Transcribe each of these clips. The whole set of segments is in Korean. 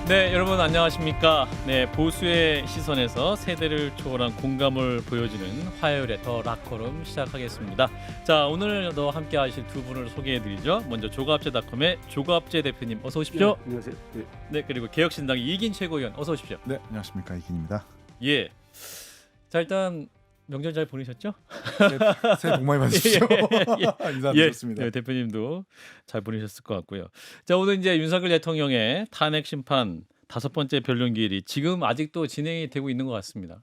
네, 여러분 안녕하십니까? 네, 보수의 시선에서 세대를 초월한 공감을 보여주는 화요일의 더 락커룸 시작하겠습니다. 자, 오늘도 함께 하실 두 분을 소개해드리죠. 먼저 조갑제닷컴의 조갑제 대표님 어서 오십시오. 네, 안녕하세요. 네. 네, 그리고 개혁신당 이긴 최고위원 어서 오십시오. 네, 안녕하십니까, 이긴입니다. 예. 자, 일단 명절 잘 보내셨죠? 새해 복 많이 받으십시오. 인사드렸습니다. 네, 대표님도 잘 보내셨을 것 같고요. 자, 오늘 이제 윤석열 대통령의 탄핵 심판 5번째 변론 기일이 지금 아직도 진행이 되고 있는 것 같습니다.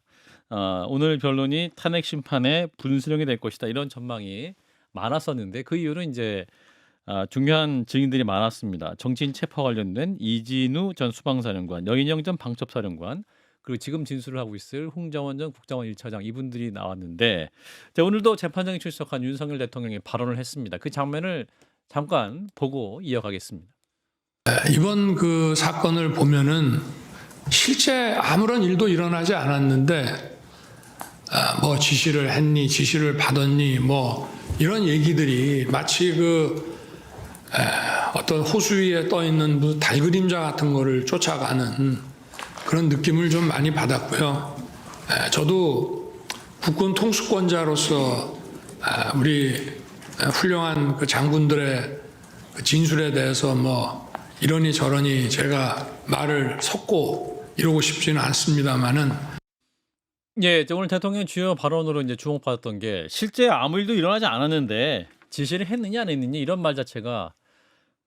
오늘 변론이 탄핵 심판의 분수령이 될 것이다 이런 전망이 많았었는데 그 이유는 이제 중요한 증인들이 많았습니다. 정치인 체포 관련된 이진우 전 수방사령관, 여인영 전 방첩사령관, 그리고 지금 진술을 하고 있을 홍정원 전 국정원 1차장 이분들이 나왔는데, 자, 오늘도 재판장에 출석한 윤석열 대통령이 발언을 했습니다. 그 장면을 잠깐 보고 이어가겠습니다. 이번 그 사건을 보면은 실제 아무런 일도 일어나지 않았는데 뭐 지시를 했니, 지시를 받았니, 뭐 이런 얘기들이 마치 어떤 호수 위에 떠 있는 그 달그림자 같은 거를 쫓아가는 그런 느낌을 좀 많이 받았고요. 저도 국군 통수권자로서 우리 훌륭한 그 장군들의 그 진술에 대해서 뭐 이러니 저러니 제가 말을 섞고 이러고 싶지는 않습니다만은. 예, 오늘 대통령 주요 발언으로 이제 주목받았던 게 실제 아무 일도 일어나지 않았는데 지시를 했느냐 안 했느냐 이런 말 자체가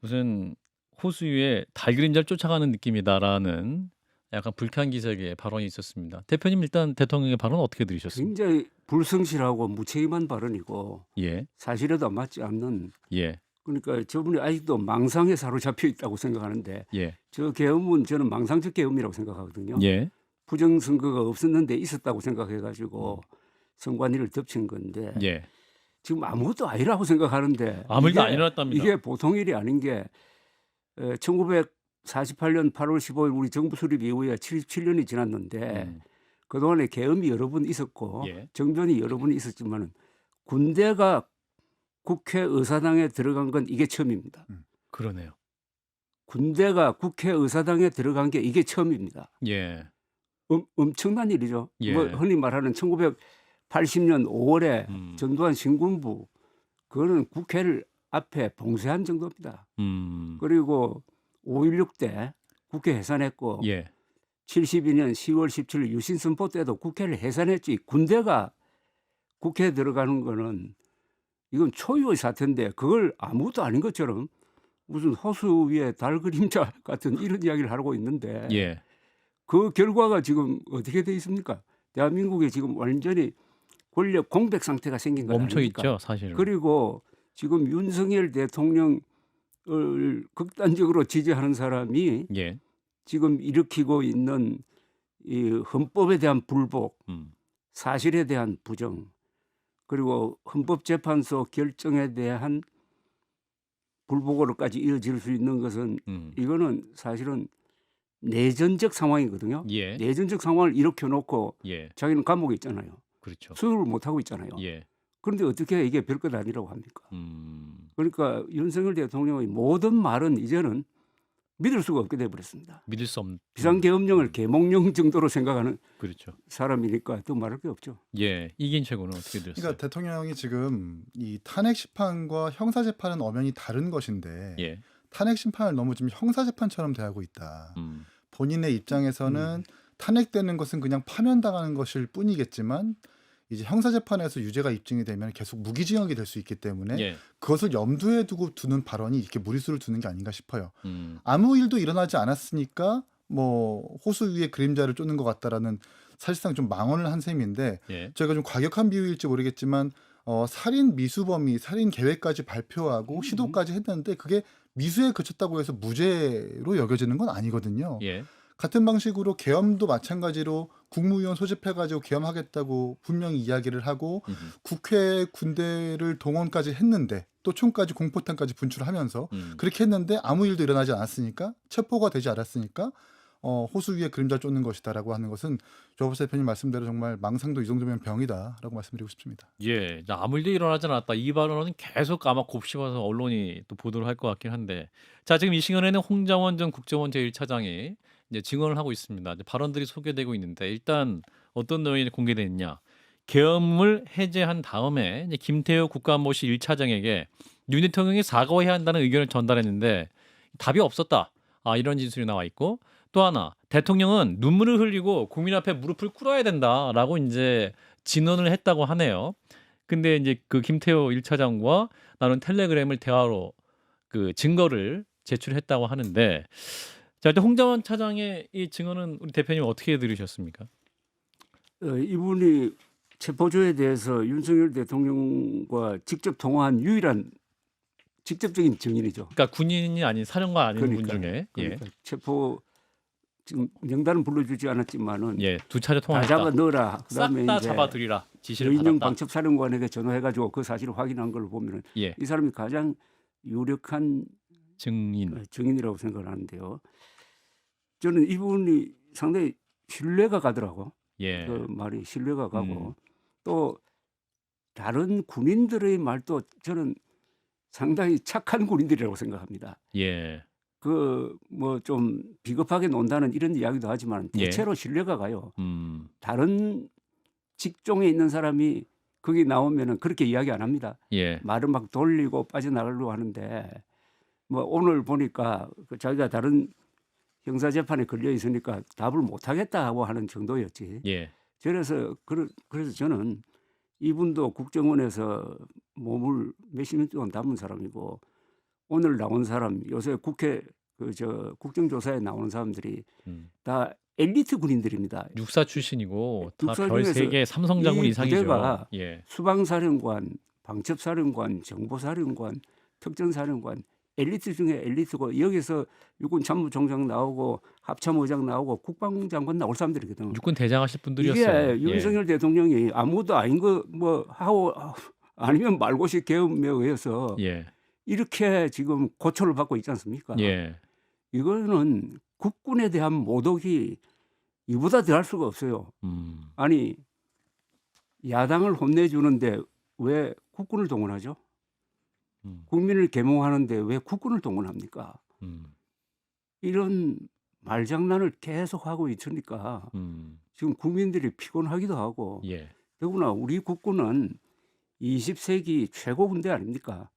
무슨 호수 위에 달그림자를 쫓아가는 느낌이다라는 약간 불쾌한 기색의 발언이 있었습니다. 대표님 일단 대통령의 발언 어떻게 들으셨습니까? 굉장히 불성실하고 무책임한 발언이고 예, 사실에도 맞지 않는, 예, 그러니까 저분이 아직도 망상에 사로잡혀 있다고 생각하는데, 예, 저 계엄은 저는 망상적 계엄이라고 생각하거든요. 예, 부정선거가 없었는데 있었다고 생각해가지고 선관위를 덮친 건데 예. 지금 아무것도 아니라고 생각하는데 아무 일도 이게- 안 일어났답니다. 이게 보통 일이 아닌 게 1948년 8월 15일 우리 정부 수립 이후에 77년이 지났는데 음, 그동안에 계엄이 여러 번 있었고 예. 정변이 여러 번 있었지만 군대가 국회의사당에 들어간 건 이게 처음입니다. 그러네요. 군대가 국회의사당에 들어간 게 이게 처음입니다. 예, 엄청난 일이죠. 예. 뭐 흔히 말하는 1980년 5월에 음, 전두환 신군부, 그거는 국회를 앞에 봉쇄한 정도입니다. 그리고 5.16 때 국회 해산했고 예, 72년 10월 17일 유신 선포 때도 국회를 해산했지, 군대가 국회에 들어가는 거는 이건 초유의 사태인데 그걸 아무것도 아닌 것처럼 무슨 호수 위에 달 그림자 같은 이런 이야기를 하고 있는데 예, 그 결과가 지금 어떻게 돼 있습니까? 대한민국에 지금 완전히 권력 공백 상태가 생긴 거 멈춰 아닙니까? 있죠, 사실은. 그리고 지금 윤석열 대통령을 극단적으로 지지하는 사람이 예, 지금 일으키고 있는 이 헌법에 대한 불복, 음, 사실에 대한 부정, 그리고 헌법재판소 결정에 대한 불복으로까지 이어질 수 있는 것은 이거는 사실은 내전적 상황이거든요. 예, 내전적 상황을 일으켜놓고 예, 자기는 감옥에 있잖아요. 그렇죠. 수습을 못하고 있잖아요. 예, 그런데 어떻게 이게 별것 아니라고 합니까? 음, 그러니까 윤석열 대통령의 모든 말은 이제는 믿을 수가 없게 돼버렸습니다. 믿을 수 없는 비상계엄령을 계몽령 정도로 생각하는 그렇죠. 사람이니까 또 말할 게 없죠. 예, 이긴 최고는 어떻게 들었어요? 그러니까 대통령이 지금 이 탄핵 심판과 형사 재판은 엄연히 다른 것인데 예, 탄핵 심판을 너무 지금 형사 재판처럼 대하고 있다. 음, 본인의 입장에서는 탄핵되는 것은 그냥 파면당하는 것일 뿐이겠지만 이제 형사 재판에서 유죄가 입증이 되면 계속 무기징역이 될 수 있기 때문에 예, 그것을 염두에 두고 두는 발언이 이렇게 무리수를 두는 게 아닌가 싶어요. 음, 아무 일도 일어나지 않았으니까 뭐 호수 위에 그림자를 쫓는 것 같다라는 사실상 좀 망언을 한 셈인데 예, 저희가 좀 과격한 비유일지 모르겠지만 살인 미수범이 살인 계획까지 발표하고 시도까지 했는데 그게 미수에 그쳤다고 해서 무죄로 여겨지는 건 아니거든요. 예, 같은 방식으로 계엄도 마찬가지로 국무위원 소집해가지고 계엄하겠다고 분명히 이야기를 하고 국회 군대를 동원까지 했는데 또 총까지 공포탄까지 분출하면서 그렇게 했는데 아무 일도 일어나지 않았으니까 체포가 되지 않았으니까 호수 위에 그림자 쫓는 것이다라고 하는 것은 조합사 대표님 말씀대로 정말 망상도 이 정도면 병이다라고 말씀드리고 싶습니다. 예, 아무 일도 일어나지 않았다. 이 발언은 계속 아마 곱씹어서 언론이 또 보도를 할 것 같긴 한데, 자, 지금 이 시간에는 홍정원 전 국정원 제1차장이 이제 증언을 하고 있습니다. 이제 발언들이 소개되고 있는데 일단 어떤 내용이 공개됐냐? 계엄을 해제한 다음에 이제 김태호 국가안보실 1차장에게 윤 대통령이 사과해야 한다는 의견을 전달했는데 답이 없었다. 이런 진술이 나와 있고 또 하나 대통령은 눈물을 흘리고 국민 앞에 무릎을 꿇어야 된다라고 이제 진언을 했다고 하네요. 근데 이제 그 김태호 1차장과 나눈 텔레그램을 대화로 그 증거를 제출했다고 하는데 자, 일단 홍장원 차장의 이 증언은 우리 대표님 어떻게 들으셨습니까? 이분이 체포조에 대해서 윤석열 대통령과 직접 통화한 유일한 직접적인 증인이죠. 그러니까 군인이 아닌 사령관 아닌 분 그러니까요. 중에 그러니까 체포 지금 명단은 불러주지 않았지만은 두 차례 다 통화했다. 잡아 넣어라. 그다음에 싹 다 이제 잡아들이라 지시를 여인영 받았다. 방첩사령관에게 전화해가지고 그 사실을 확인한 걸 보면은 예, 이 사람이 가장 유력한 증인. 증인이라고 생각을 하는데요. 저는 이분이 상당히 신뢰가 가더라고. 예, 그 말이 신뢰가 가고 또 다른 군인들의 말도 저는 상당히 착한 군인들이라고 생각합니다. 예, 그 뭐 좀 비겁하게 논다는 이런 이야기도 하지만 예. 대체로 신뢰가 가요. 음, 다른 직종에 있는 사람이 거기 나오면은 그렇게 이야기 안 합니다. 예, 말을 막 돌리고 빠져나가려고 하는데 뭐 오늘 보니까 그 자기가 다른 형사 재판에 걸려 있으니까 답을 못 하겠다고 하는 정도였지. 예, 그래서 저는 이분도 국정원에서 몸을 몇십 년 동안 담은 사람이고 오늘 나온 사람 요새 국회 국정조사에 나오는 사람들이 다 엘리트 군인들입니다. 육사 출신이고 다 육사 별 중에서 3개 삼성 장군 이 이상이죠. 부대가 예, 수방사령관, 방첩사령관, 정보사령관, 특전사령관 엘리트 중에 엘리트고 여기서 육군 참모총장 나오고 합참의장 나오고 국방장관 나올 사람들이거든. 육군 대장 하실 분들이었어요. 이게 윤석열 대통령이 아무것도 아닌 거 뭐 하고 아니면 말고시 계엄에 의해서 예, 이렇게 지금 고초를 받고 있지 않습니까? 예, 이거는 국군에 대한 모독이 이보다 더할 수가 없어요. 아니 야당을 혼내주는데 왜 국군을 동원하죠? 국민을 계몽하는데 왜 국군을 동원합니까? 이런 말장난을 계속 하고 있으니까 지금 국민들이 피곤하기도 하고 예, 더구나 우리 국군은 20세기 최고 군대 아닙니까?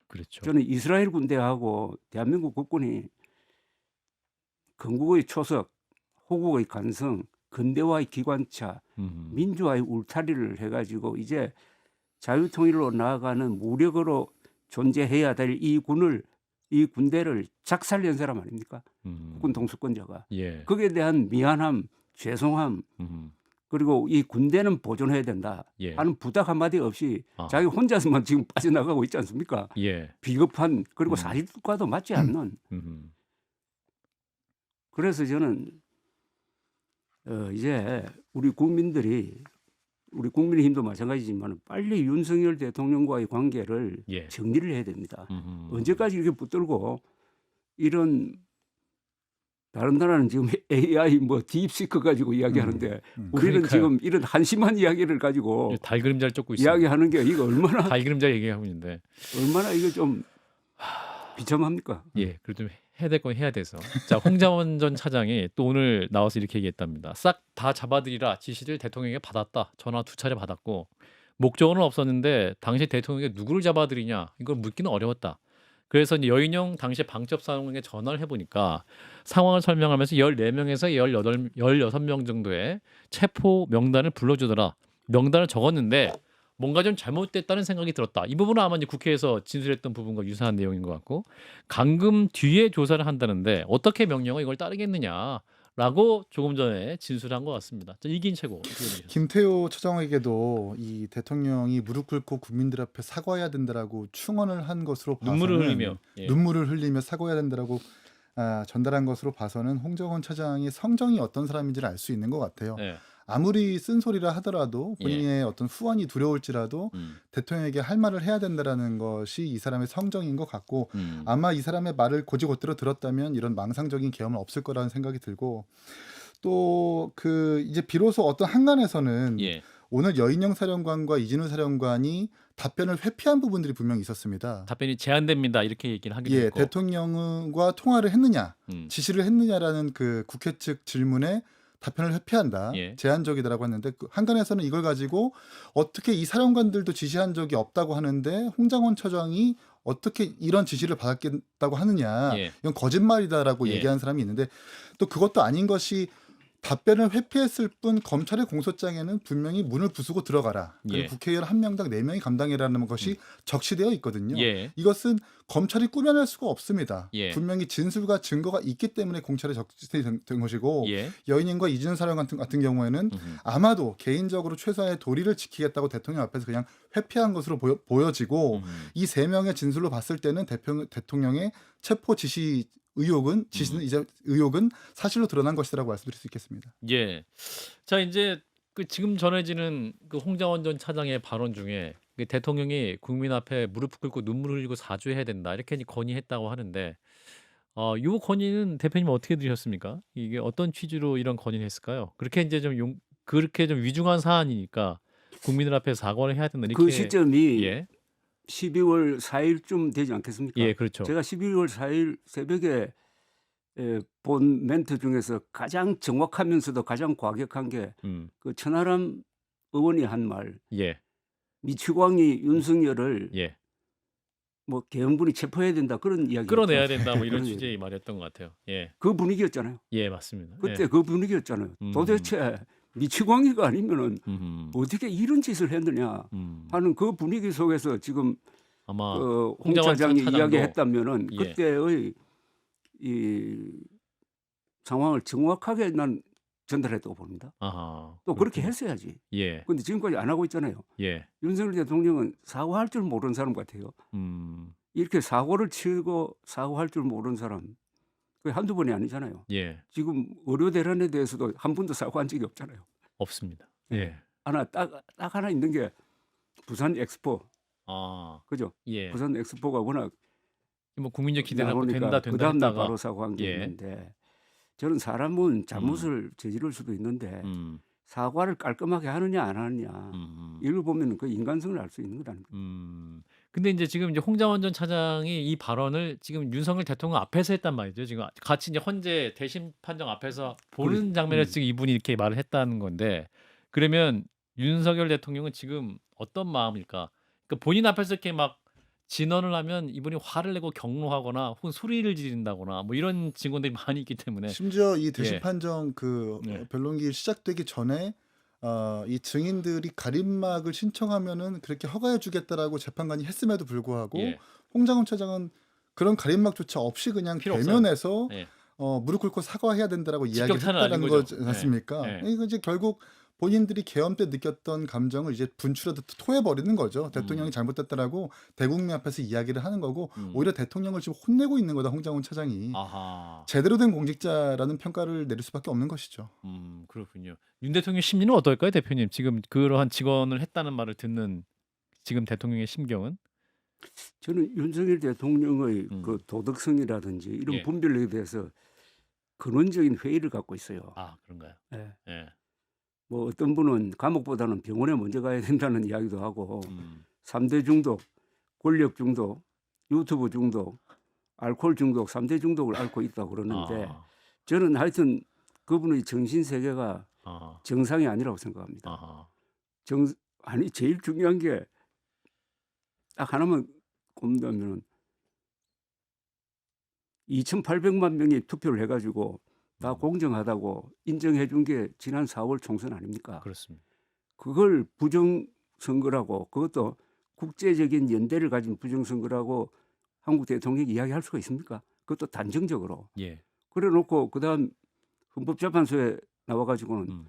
그렇죠. 저는 이스라엘 군대하고 대한민국 국군이 건국의 초석, 호국의 간성, 근대화의 기관차, 민주화의 울타리를 해가지고 이제 자유통일로 나아가는 무력으로 존재해야 될 이 군대를 작살낸 사람 아닙니까? 국군 통수권자가. 예, 거기에 대한 미안함, 죄송함, 그리고 이 군대는 보존해야 된다 예, 하는 부탁 한마디 없이 아. 자기 혼자서만 지금 빠져나가고 있지 않습니까? 예, 비겁한 그리고 사실과도 맞지 않는. 그래서 저는 이제 우리 국민의힘도 마찬가지지만 빨리 윤석열 대통령과의 관계를 예, 정리를 해야 됩니다. 언제까지 이렇게 붙들고 이런 다른 나라는 지금 AI 뭐 딥시크 가지고 이야기하는데 우리는 그러니까요. 지금 이런 한심한 이야기를 가지고 달 그림자를 쫓고 있어요. 이야기하는 게 이거 얼마나 달 그림자 얘기하고 있는데 이거 좀 비참합니까? 예, 그래도 해야 될 건 해야 돼서. 자, 홍장원 전 차장이 또 오늘 나와서 이렇게 얘기했답니다. 싹 다 잡아들이라 지시를 대통령에게 받았다. 전화 2차례 받았고 목적은 없었는데 당시 대통령에게 누구를 잡아들이냐 이걸 묻기는 어려웠다. 그래서 이제 여인영 당시 방첩사령관에게 전화를 해보니까 상황을 설명하면서 14명에서 16명 정도의 체포 명단을 불러주더라. 명단을 적었는데 뭔가 좀 잘못됐다는 생각이 들었다. 이 부분은 아마 이제 국회에서 진술했던 부분과 유사한 내용인 것 같고 감금 뒤에 조사를 한다는데 어떻게 명령을 이걸 따르겠느냐라고 조금 전에 진술한 것 같습니다. 자, 이긴 최고. 어떻게 보셨어요? 김태호 차장에게도 이 대통령이 무릎 꿇고 국민들 앞에 사과해야 된다라고 충언을 한 것으로 봐서는 눈물을 흘리며 예. 눈물을 흘리며 사과해야 된다라고 전달한 것으로 봐서는 홍정원 차장의 성정이 어떤 사람인지를 알 수 있는 것 같아요. 예. 아무리 쓴소리라 하더라도 본인의 어떤 후환이 두려울지라도 대통령에게 할 말을 해야 된다라는 것이 이 사람의 성정인 것 같고 아마 이 사람의 말을 곧이곧대로 들었다면 이런 망상적인 계엄은 없을 거라는 생각이 들고 또 그 이제 비로소 어떤 한간에서는 예. 오늘 여인영 사령관과 이진우 사령관이 답변을 회피한 부분들이 분명히 있었습니다. 답변이 제한됩니다. 이렇게 얘기를 하기도 예, 했고. 대통령과 통화를 했느냐, 음. 지시를 했느냐라는 그 국회 측 질문에 답변을 회피한다, 예. 제한적이다라고 했는데 한간에서는 이걸 가지고 어떻게 이 사령관들도 지시한 적이 없다고 하는데 홍장원 처장이 어떻게 이런 지시를 받았다고 하느냐, 예. 이건 거짓말이다라고 예. 얘기하는 사람이 있는데 또 그것도 아닌 것이 답변을 회피했을 뿐 검찰의 공소장에는 분명히 문을 부수고 들어가라. 그리고 예. 국회의원 한 명당 4명이 감당해라는 것이 적시되어 있거든요. 예. 이것은 검찰이 꾸며낼 수가 없습니다. 예. 분명히 진술과 증거가 있기 때문에 공찰에 적시된 것이고 예. 여인님과 이진우 사령관 같은 경우에는 아마도 개인적으로 최소한의 도리를 지키겠다고 대통령 앞에서 그냥 회피한 것으로 보여지고 이 3명의 진술로 봤을 때는 대통령의 체포 지시 의혹은 이제 의혹은 사실로 드러난 것이라고 말씀드릴 수 있겠습니다. 예. 자, 이제 그 지금 전해지는 그 홍장원 전 차장의 발언 중에 그 대통령이 국민 앞에 무릎 꿇고 눈물 흘리고 사죄해야 된다 이렇게 이제 건의했다고 하는데, 요 건의는 대표님 어떻게 들으셨습니까? 이게 어떤 취지로 이런 건의를 했을까요? 그렇게 이제 그렇게 좀 위중한 사안이니까 국민들 앞에 사과를 해야 된다 이렇게. 그 시점이 예. 12월 4일쯤 되지 않겠습니까? 예, 그렇죠. 제가 12월 4일 새벽에 본 멘트 중에서 가장 정확하면서도 가장 과격한 게 그 천하람 의원이 한 말, 예. 미치광이 윤석열을 예. 뭐 계엄군이 체포해야 된다 그런 이야기. 끌어내야 된다 뭐 이런 그런 취지의 말이었던 것 같아요. 예. 그 분위기였잖아요. 예, 맞습니다. 그때 예. 그 분위기였잖아요. 도대체 미치광이가 아니면은 어떻게 이런 짓을 했느냐 하는 그 분위기 속에서 지금 아마 홍 홍장원 차장이 차장도 이야기했다면은 예. 그때의 이 상황을 정확하게 난 전달했다고 봅니다. 아하. 또 그렇게 그렇군요. 했어야지. 예. 근데 지금까지 안 하고 있잖아요. 예. 윤석열 대통령은 사과할 줄 모르는 사람 같아요. 이렇게 사고를 치고 사과할 줄 모르는 사람 그게 한두 번이 아니잖아요. 예. 지금 의료 대란에 대해서도 한 번도 사과한 적이 없잖아요. 없습니다. 예. 예. 딱 하나 있는 게 부산 엑스포. 아. 그죠? 예. 부산 엑스포가 워낙 뭐 국민적 기대를 갖고 나오니까 된다 그 다음 날 했다가 바로 사과한 게 예. 있는데 저는 사람은 잘못을 저지를 수도 있는데 사과를 깔끔하게 하느냐 안 하느냐 이걸 보면 그 인간성을 알 수 있는 것 아닙니까? 근데 이제 지금 이제 홍장원 전 차장이 이 발언을 지금 윤석열 대통령 앞에서 했단 말이죠. 지금 같이 이제 헌재 대심 판정 앞에서 보는 장면에서 지금 이분이 이렇게 말을 했다는 건데, 그러면 윤석열 대통령은 지금 어떤 마음일까? 그러니까 본인 앞에서 이렇게 막 진언을 하면 이분이 화를 내고 경로하거나 혹은 소리를 지른다거나 뭐 이런 증언들이 많이 있기 때문에. 심지어 이 대심 예. 판정 그 네. 변론기 시작되기 전에 이 증인들이 가림막을 신청하면은 그렇게 허가해주겠다라고 재판관이 했음에도 불구하고 예. 홍장원 차장은 그런 가림막조차 없이 그냥 필요 없어요. 대면에서 예. 무릎 꿇고 사과해야 된다라고 이야기를 직격탄을 했다는 날린 거지 거죠. 않습니까? 예. 이거 이제 결국 본인들이 계엄 때 느꼈던 감정을 이제 분출해서 토해버리는 거죠. 대통령이 잘못됐다라고 대국민 앞에서 이야기를 하는 거고 오히려 대통령을 지금 혼내고 있는 거다 홍장원 차장이. 아하. 제대로 된 공직자라는 평가를 내릴 수밖에 없는 것이죠. 그렇군요. 윤 대통령 심리는 어떨까요, 대표님? 지금 그러한 직언을 했다는 말을 듣는 지금 대통령의 심경은? 저는 윤석열 대통령의 그 도덕성이라든지 이런 예. 분별력에 대해서 근원적인 회의를 갖고 있어요. 아, 그런가요? 예. 예. 뭐 어떤 분은 감옥보다는 병원에 먼저 가야 된다는 이야기도 하고 3대 중독, 권력 중독, 유튜브 중독, 알코올 중독, 3대 중독을 앓고 있다고 그러는데 아. 저는 하여튼 그분의 정신 세계가 아하. 정상이 아니라고 생각합니다. 아하. 아니 제일 중요한 게 딱 하나만 꼽는다면 2,800만 명이 투표를 해가지고 다 공정하다고 인정해 준 게 지난 4월 총선 아닙니까? 그렇습니다. 그걸 부정선거라고 그것도 국제적인 연대를 가진 부정선거라고 한국 대통령이 이야기할 수가 있습니까? 그것도 단정적으로. 예. 그래 놓고 그다음 헌법재판소에 나와가지고는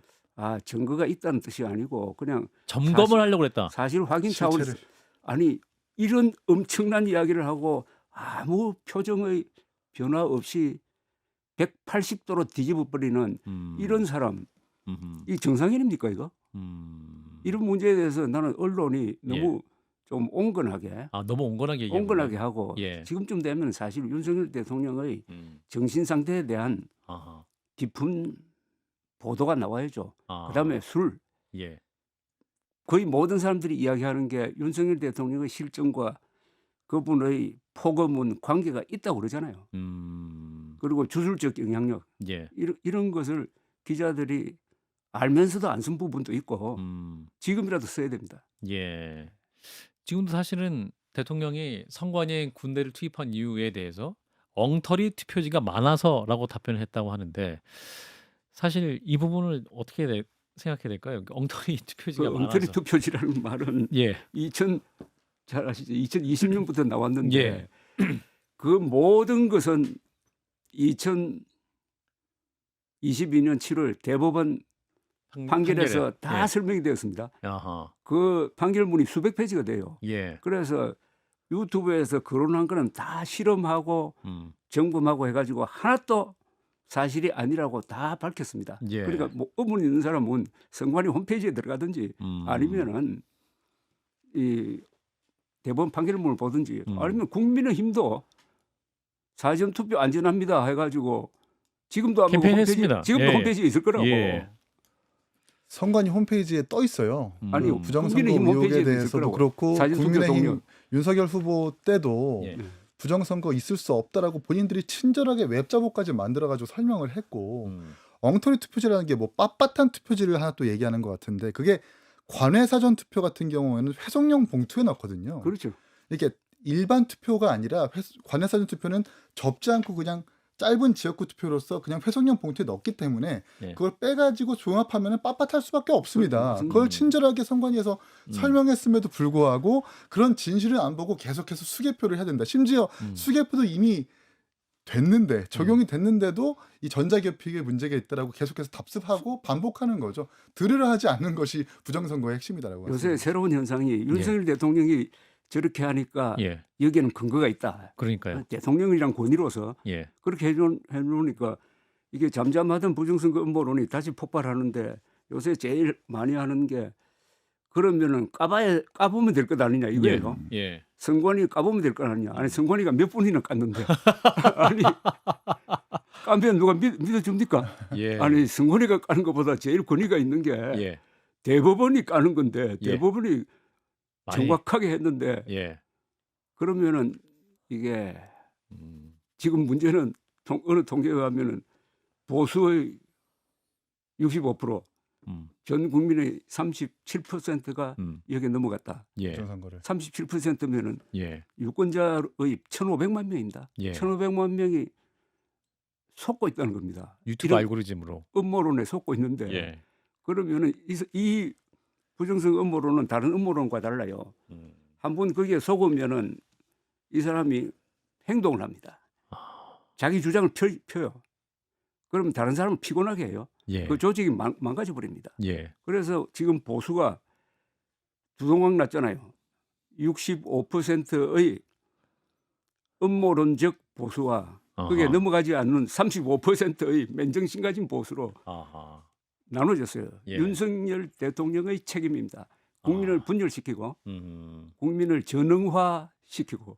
증거가 있다는 뜻이 아니고 그냥 점검을 하려고 그랬다. 사실 확인 차원에서 실체를. 아니 이런 엄청난 이야기를 하고 아무 표정의 변화 없이 180도로 뒤집어 버리는 이런 사람 이 정상인입니까 이거? 이런 문제에 대해서 나는 언론이 너무 좀 온건하게 너무 온건하게 온건하게 하고 예. 지금쯤 되면 사실 윤석열 대통령의 정신 상태에 대한 아하. 깊은 보도가 나와야죠. 아. 그다음에 술 예. 거의 모든 사람들이 이야기하는 게 윤석열 대통령의 실정과 그분의 폭언은 관계가 있다고 그러잖아요. 그리고 주술적 영향력 예. 이런 것을 기자들이 알면서도 안 쓴 부분도 있고 지금이라도 써야 됩니다. 예. 지금도 사실은 대통령이 선관위에 군대를 투입한 이유에 대해서 엉터리 투표지가 많아서라고 답변을 했다고 하는데 사실 이 부분을 어떻게 생각해야 될까요? 엉터리 그 투표지가 엉터리 많아서. 투표지라는 말은 예. 잘 아시죠? 2020년부터 나왔는데 예. 그 모든 것은 2022년 7월 대법원 판결에서 다 예. 설명이 되었습니다. 아하. 그 판결문이 수백 페이지가 돼요. 예. 그래서 유튜브에서 거론한 거는 다 실험하고 점검하고 해가지고 하나도 사실이 아니라고 다 밝혔습니다. 예. 그러니까 뭐 의문 있는 사람은 선관위 홈페이지에 들어가든지 아니면은 이 대법원 판결문을 보든지 아니면 국민의힘도 사전투표 안전합니다 해가지고 지금도 아마 캠페인 홈페이지, 했습니다. 지금도 예. 홈페이지에 있을 거라고. 예. 선관위 홈페이지에 떠 있어요. 아니 부정선거 국민의힘 의혹에 홈페이지에 있을 대해서도 거라고. 그렇고 사전투표 국민의힘 동료. 윤석열 후보 때도 예. 부정선거 있을 수 없다라고 본인들이 친절하게 웹자보까지 만들어가지고 설명을 했고 엉터리 투표지라는 게 뭐 빳빳한 투표지를 하나 또 얘기하는 것 같은데 그게 관외사전 투표 같은 경우에는 회송용 봉투에 넣거든요. 그렇죠. 이렇게 일반 투표가 아니라 관외사전 투표는 접지 않고 그냥 짧은 지역구 투표로서 그냥 회송용 봉투에 넣기 때문에 예. 그걸 빼가지고 종합하면 빳빳할 수밖에 없습니다. 맞습니다. 그걸 친절하게 선관위에서 설명했음에도 불구하고 그런 진실을 안 보고 계속해서 수개표를 해야 된다. 심지어 수개표도 이미 됐는데 적용이 됐는데도 이 전자개표에 문제가 있다라고 계속해서 답습하고 반복하는 거죠. 들으려 하지 않는 것이 부정선거의 핵심이다라고. 요새 새로운 현상이 윤석열 대통령이 저렇게 하니까 예. 여기에는 근거가 있다. 그러니까요. 대통령이란 권위로서 예. 그렇게 해놓으니까 이게 잠잠하던 부정선거 음모론이 다시 폭발하는데 요새 제일 많이 하는 게 그러면은 까보면 될 것 아니냐 이거예요. 예. 선관위 까보면 될 것 아니냐. 아니 선관위가 몇 분이나 깠는데 아니 까면 누가 믿어줍니까? 예. 아니 선관위가 까는 것보다 제일 권위가 있는 게 예. 대법원이 까는 건데 예. 대법원이 많이- 정확하게 했는데 예. 그러면은 이게 지금 문제는 어느 통계에 의하면은 보수의 65%, 전 국민의 37%가 여기에 넘어갔다. 예. 부정선거를. 37%면은 예. 유권자의 1,500만 명입니다. 예. 1,500만 명이 속고 있다는 겁니다. 유튜브 이런 알고리즘으로. 음모론에 속고 있는데 예. 그러면은 이 부정선거 음모론은 다른 음모론과 달라요. 한번 거기에 속으면은 이 사람이 행동을 합니다. 자기 주장을 펴요. 그러면 다른 사람은 피곤하게 해요. 예. 그 조직이 망가져 버립니다. 예. 그래서 지금 보수가 두동강 났잖아요. 65%의 음모론적 보수와 그게 아하. 넘어가지 않는 35%의 맨정신 가진 보수로 아하. 나눠졌어요. 예. 윤석열 대통령의 책임입니다. 국민을 분열시키고 국민을 전응화시키고.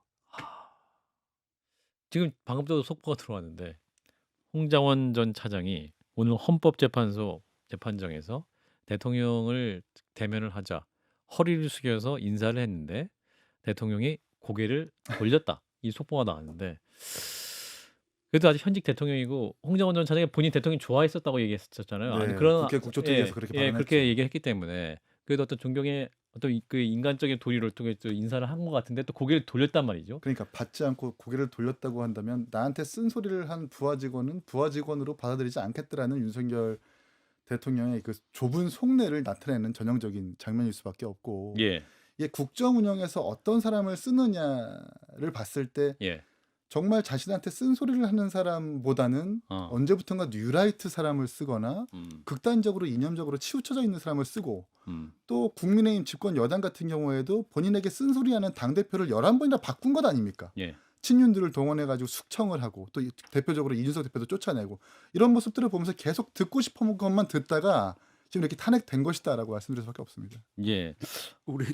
지금 방금도 속보가 들어왔는데 홍장원 전 차장이 오늘 헌법재판소 재판정에서 대통령을 대면을 하자 허리를 숙여서 인사를 했는데 대통령이 고개를 돌렸다. 이 속보가 나왔는데 그래도 아직 현직 대통령이고 홍장원 전 차장이 본인 대통령 좋아했었다고 얘기했었잖아요. 네, 아니, 그런 국회 국조특위에서 그렇게 발언했죠. 그렇게 얘기했기 때문에 그래도 어떤 존경의 어떤 그 인간적인 도리를 통해 또 인사를 한 것 같은데 또 고개를 돌렸단 말이죠. 그러니까 받지 않고 고개를 돌렸다고 한다면 나한테 쓴소리를 한 부하 직원은 부하 직원으로 받아들이지 않겠다라는 윤석열 대통령의 그 좁은 속내를 나타내는 전형적인 장면일 수밖에 없고 예. 이게 국정 운영에서 어떤 사람을 쓰느냐를 봤을 때 예. 정말 자신한테 쓴소리를 하는 사람보다는 언제부턴가 뉴라이트 사람을 쓰거나 극단적으로 이념적으로 치우쳐져 있는 사람을 쓰고 또 국민의힘 집권 여당 같은 경우에도 본인에게 쓴소리하는 당대표를 11번이나 바꾼 것 아닙니까? 예. 친윤들을 동원해가지고 숙청을 하고 또 대표적으로 이준석 대표도 쫓아내고 이런 모습들을 보면서 계속 듣고 싶은 것만 듣다가 지금 이렇게 탄핵된 것이다라고 말씀드릴 수밖에 없습니다. 예. 우리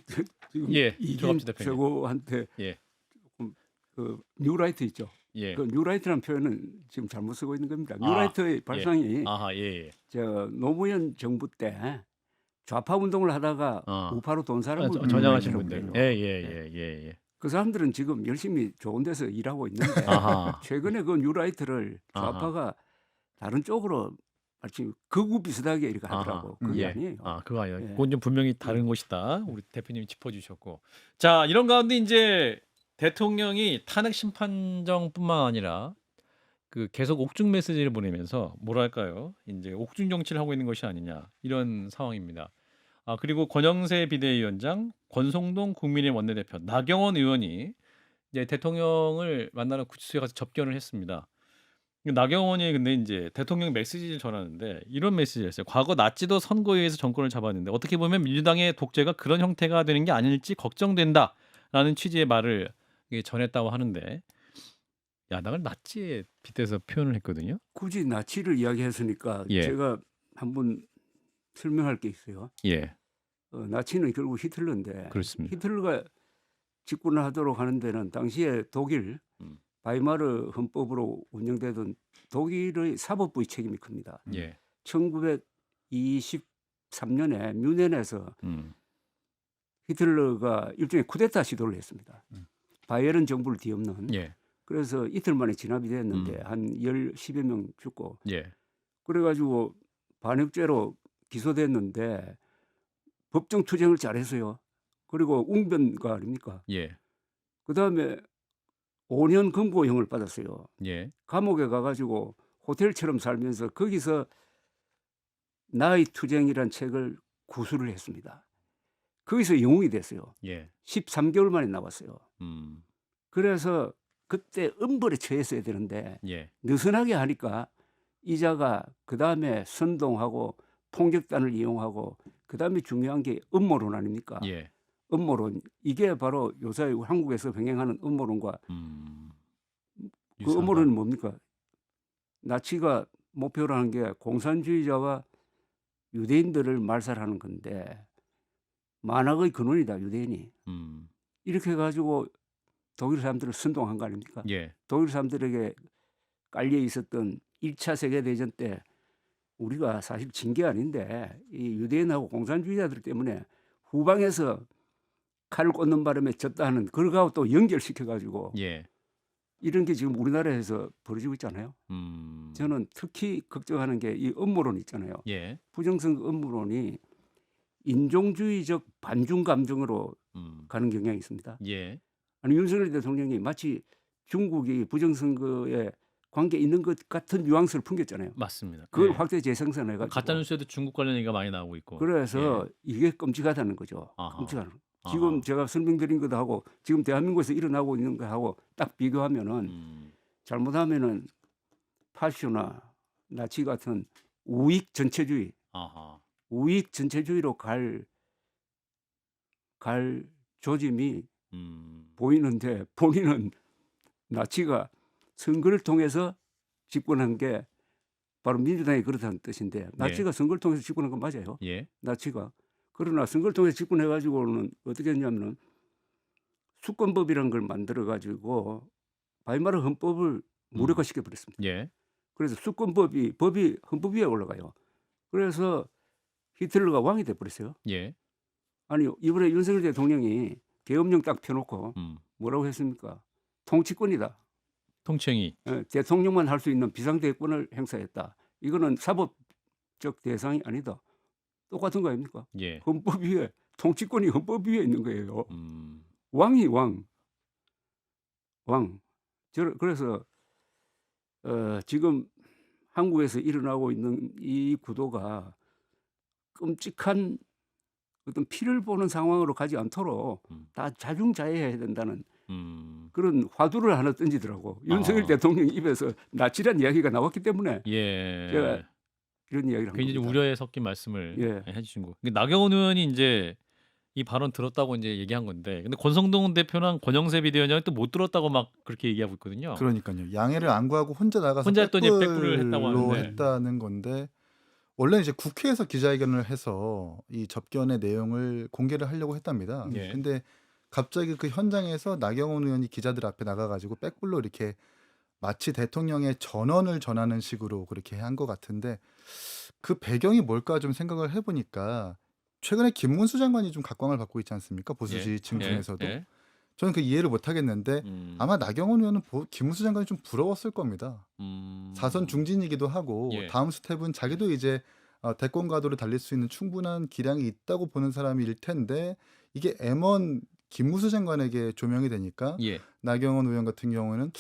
지금 예. 이긴 조갑지 대표님. 최고한테 예. 조금 그 뉴라이트 있죠. 예. 그 뉴라이트라는 표현은 지금 잘못 쓰고 있는 겁니다. 아, 뉴라이트의 발상이 아하, 예. 저 노무현 정부 때 좌파 운동을 하다가 어. 우파로 돈 사람을 전향하신 많이 분들. 있더라고요. 예. 그 사람들은 지금 열심히 좋은 데서 일하고 있는데 아하. 최근에 그 뉴라이트를 아하. 좌파가 다른 쪽으로 마치 극우 비슷하게 이렇게 하더라고. 아하. 그게 예. 아니에요. 그거 아니에요. 예. 그건 좀 분명히 다른 것이다. 우리 대표님이 짚어주셨고. 자, 이런 가운데 이제 대통령이 탄핵 심판정뿐만 아니라 그 계속 옥중 메시지를 보내면서 뭐랄까요? 이제 옥중 정치를 하고 있는 것이 아니냐 이런 상황입니다. 그리고 권영세 비대위원장, 권성동 국민의힘 원내대표, 나경원 의원이 이제 대통령을 만나러 구치소에 가서 접견을 했습니다. 나경원이 근데 이제 대통령 메시지를 전하는데 이런 메시지였어요. 과거 나치도 선거에 의해서 정권을 잡았는데 어떻게 보면 민주당의 독재가 그런 형태가 되는 게 아닐지 걱정된다라는 취지의 말을 이게 전했다고 하는데 야당을 나치에 빗대서 표현을 했거든요. 굳이 나치를 이야기했으니까 예. 제가 한번 설명할 게 있어요. 예, 나치는 결국 히틀러인데 그렇습니다. 히틀러가 집권을 하도록 하는 데는 당시에 독일 음. 바이마르 헌법으로 운영되던 독일의 사법부의 책임이 큽니다. 예, 1923년에 뮌헨에서 음, 히틀러가 일종의 쿠데타 시도를 했습니다. 바이에른 정부를 뒤엎는. 예, 그래서 이틀 만에 진압이 됐는데 한 10여 명 죽고 예, 그래가지고 반역죄로 기소됐는데 법정 투쟁을 잘했어요. 그리고 웅변가 아닙니까? 예, 그다음에 5년 금고형을 받았어요. 예, 감옥에 가가지고 호텔처럼 살면서 거기서 나의 투쟁이란 책을 구술을 했습니다. 거기서 영웅이 됐어요. 예, 13개월 만에 나왔어요. 음, 그래서 그때 엄벌에 처했어야 되는데 예, 느슨하게 하니까 이자가 그 다음에 선동하고 폭력단을 이용하고 그 다음에 중요한 게 음모론 아닙니까? 예, 음모론 이게 바로 요새 한국에서 병행하는 음모론과 그 유사하다. 음모론은 뭡니까? 나치가 목표로 한 게 공산주의자와 유대인들을 말살하는 건데 만악의 근원이다 유대인이 이렇게 해가지고 독일 사람들을 선동한 거 아닙니까? 예, 독일 사람들에게 깔려 있었던 1차 세계대전 때 우리가 사실 진 게 아닌데 이 유대인하고 공산주의자들 때문에 후방에서 칼을 꽂는 바람에 졌다 하는 그거하고 또 연결시켜가지고 예, 이런 게 지금 우리나라에서 벌어지고 있잖아요. 저는 특히 걱정하는 게 이 음모론 있잖아요. 예, 부정선거 음모론이 인종주의적 반중 감정으로 가는 경향이 있습니다. 예, 아니 윤석열 대통령이 마치 중국이 부정선거에 관계 있는 것 같은 뉘앙스를 풍겼잖아요. 맞습니다. 그걸 예. 확대 재생산해가지고 가짜 뉴스에도 중국 관련 얘기가 많이 나오고 있고. 그래서 예. 이게 끔찍하다는 거죠. 아하. 끔찍하다는. 아하. 지금 제가 설명드린 것하고 지금 대한민국에서 일어나고 있는 것하고 딱 비교하면은 잘못하면은 파쇼나 나치 같은 우익 전체주의, 아하. 우익 전체주의로 갈 조짐이 보이는데 본인은 나치가 선거를 통해서 집권한 게 바로 민주당이 그렇다는 뜻인데 나치가 선거를 통해서 집권한 건 맞아요. 예. 나치가. 그러나 선거를 통해서 집권해가지고는 어떻게 했냐면은 수권법이라는 걸 만들어가지고 바이마르 헌법을 무력화시켜 버렸습니다. 예. 그래서 수권법이 헌법 위에 올라가요. 그래서 히틀러가 왕이 돼버렸어요. 예. 아니 이번에 윤석열 대통령이 계엄령 딱 펴놓고 뭐라고 했습니까? 통치권이다. 통칭이. 대통령만 할 수 있는 비상대권을 행사했다. 이거는 사법적 대상이 아니다. 똑같은 거 아닙니까? 예. 헌법 위에 통치권이 헌법 위에 있는 거예요. 왕이 왕. 그래서 지금 한국에서 일어나고 있는 이 구도가 끔찍한 어떤 피를 보는 상황으로 가지 않도록 다 자중자애해야 된다는 그런 화두를 하나 던지더라고. 윤석열 대통령 입에서 나치란 이야기가 나왔기 때문에 예. 제가 이런 이야기를 한 굉장히 겁니다. 우려에 섞인 말씀을 예. 해주신 거. 나경원 의원이 이제 이 발언 들었다고 이제 얘기한 건데, 근데 권성동 대표랑 권영세 비대위원장이 또 못 들었다고 막 그렇게 얘기하고 있거든요. 그러니까요. 양해를 안 구하고 혼자 나가서 혼자 또 이제 백불을 했다고 백불로 하는데. 했다는 건데 원래 이제 국회에서 기자회견을 해서 이 접견의 내용을 공개를 하려고 했답니다. 예. 근데 갑자기 그 현장에서 나경원 의원이 기자들 앞에 나가가지고 백불로 이렇게 마치 대통령의 전언을 전하는 식으로 그렇게 한 것 같은데 그 배경이 뭘까 좀 생각을 해보니까 최근에 김문수 장관이 좀 각광을 받고 있지 않습니까? 보수 예. 지지층 중에서도. 예. 저는 그 이해를 못 하겠는데 아마 나경원 의원은 김문수 장관이 좀 부러웠을 겁니다. 사선 중진이기도 하고 예. 다음 스텝은 자기도 이제 대권 가도를 달릴 수 있는 충분한 기량이 있다고 보는 사람일 텐데 이게 M1 김문수 장관에게 조명이 되니까 예. 나경원 의원 같은 경우는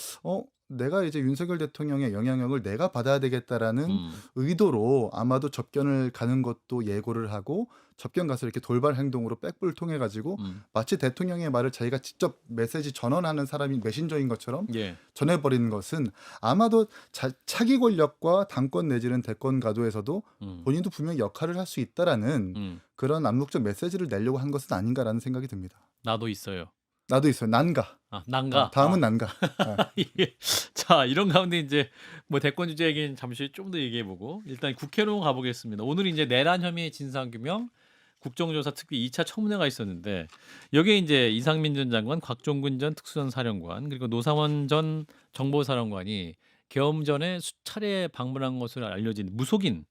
내가 이제 윤석열 대통령의 영향력을 내가 받아야 되겠다라는 의도로 아마도 접견을 가는 것도 예고를 하고 접견 가서 이렇게 돌발 행동으로 백불 통해 가지고 마치 대통령의 말을 자기가 직접 메시지 전원하는 사람이 메신저인 것처럼 예. 전해버리는 것은 아마도 차기 권력과 당권 내지는 대권 가도에서도 본인도 분명히 역할을 할 수 있다라는 그런 암묵적 메시지를 내려고 한 것은 아닌가라는 생각이 듭니다. 나도 있어요. 나도 있어요. 난가. 난가. 다음은 난가. 예. 자, 이런 가운데 이제 뭐 대권 주제 얘기는 잠시 좀 더 얘기해 보고 일단 국회로 가보겠습니다. 오늘 이제 내란 혐의 진상규명 국정조사 특위 2차 청문회가 있었는데 여기에 이제 이상민 전 장관, 곽종근 전 특수전사령관 그리고 노상원 전 정보사령관이 계엄 전에 수차례 방문한 것으로 알려진 무속인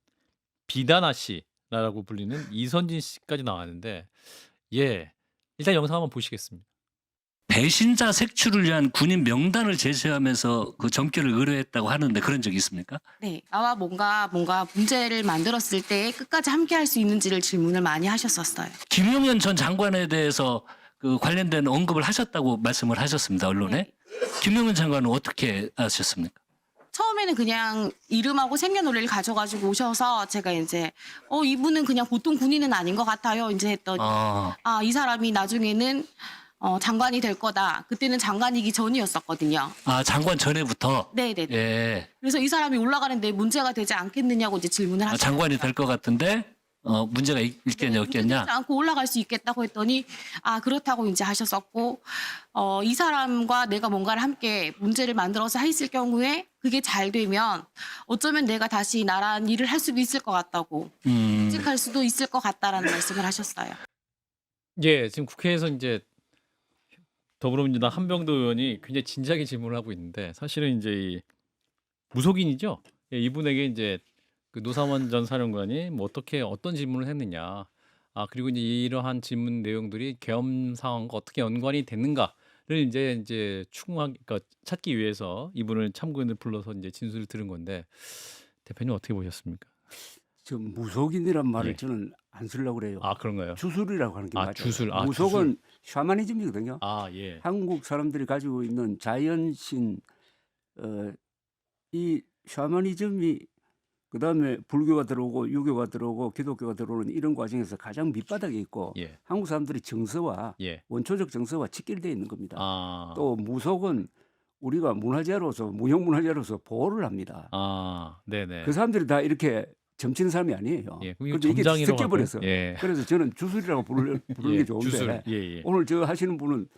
비다나 씨라고 불리는 이선진 씨까지 나왔는데 예. 일단 영상 한번 보시겠습니다. 배신자 색출을 위한 군인 명단을 제시하면서 그 점괘를 의뢰했다고 하는데 그런 적이 있습니까? 네, 나와 뭔가 문제를 만들었을 때 끝까지 함께 할 수 있는지를 질문을 많이 하셨었어요. 김용현 전 장관에 대해서 그 관련된 언급을 하셨다고 말씀을 하셨습니다, 언론에. 네. 김용현 장관은 어떻게 하셨습니까? 처음에는 그냥 이름하고 생년월일을 가져가지고 오셔서 제가 이제 이분은 그냥 보통 군인은 아닌 것 같아요. 이제 했더니 이 사람이 나중에는 장관이 될 거다. 그때는 장관이기 전이었었거든요. 장관 전에부터? 네네. 예. 그래서 이 사람이 올라가는데 문제가 되지 않겠느냐고 이제 질문을 하셨어요. 장관이 될 것 같은데 문제가 있겠냐 없겠냐? 되지 않고 올라갈 수 있겠다고 했더니 그렇다고 이제 하셨었고 이 사람과 내가 뭔가를 함께 문제를 만들어서 했을 경우에 그게 잘 되면 어쩌면 내가 다시 나란 일을 할 수도 있을 것 같다고 직할 수도 있을 것 같다라는 말씀을 하셨어요. 예, 지금 국회에서 이제 더불어민주당 한병도 의원이 굉장히 진지하게 질문을 하고 있는데 사실은 이제 이 무속인이죠. 예, 이분에게 이제 그 노상원 전 사령관이 뭐 어떤 질문을 했느냐. 그리고 이제 이러한 질문 내용들이 계엄 상황과 어떻게 연관이 됐는가를 이제 그러니까 찾기 위해서 이분을 참고인을 불러서 이제 진술을 들은 건데 대표님 어떻게 보셨습니까? 저 무속인이란 말을 예. 저는 안 쓰려고 그래요. 그런가요? 주술이라고 하는 게 맞아요. 주술. 무속은 샤머니즘이거든요. 예. 한국 사람들이 가지고 있는 자연신 이 샤머니즘이 그다음에 불교가 들어오고 유교가 들어오고 기독교가 들어오는 이런 과정에서 가장 밑바닥에 있고 예. 한국 사람들이 정서와 예. 원초적 정서와 직결되어 있는 겁니다. 또 또 무속은 우리가 문화재로서 무형문화재로서 보호를 합니다. 네네. 그 사람들이 다 이렇게 점치는 사람이 아니에요. 예, 그럼 이거 근데 이게 점장이라고 섞여버렸어. 예. 그래서 저는 주술이라고 부르는 게 좋은데 주술. 예. 오늘 저 하시는 분은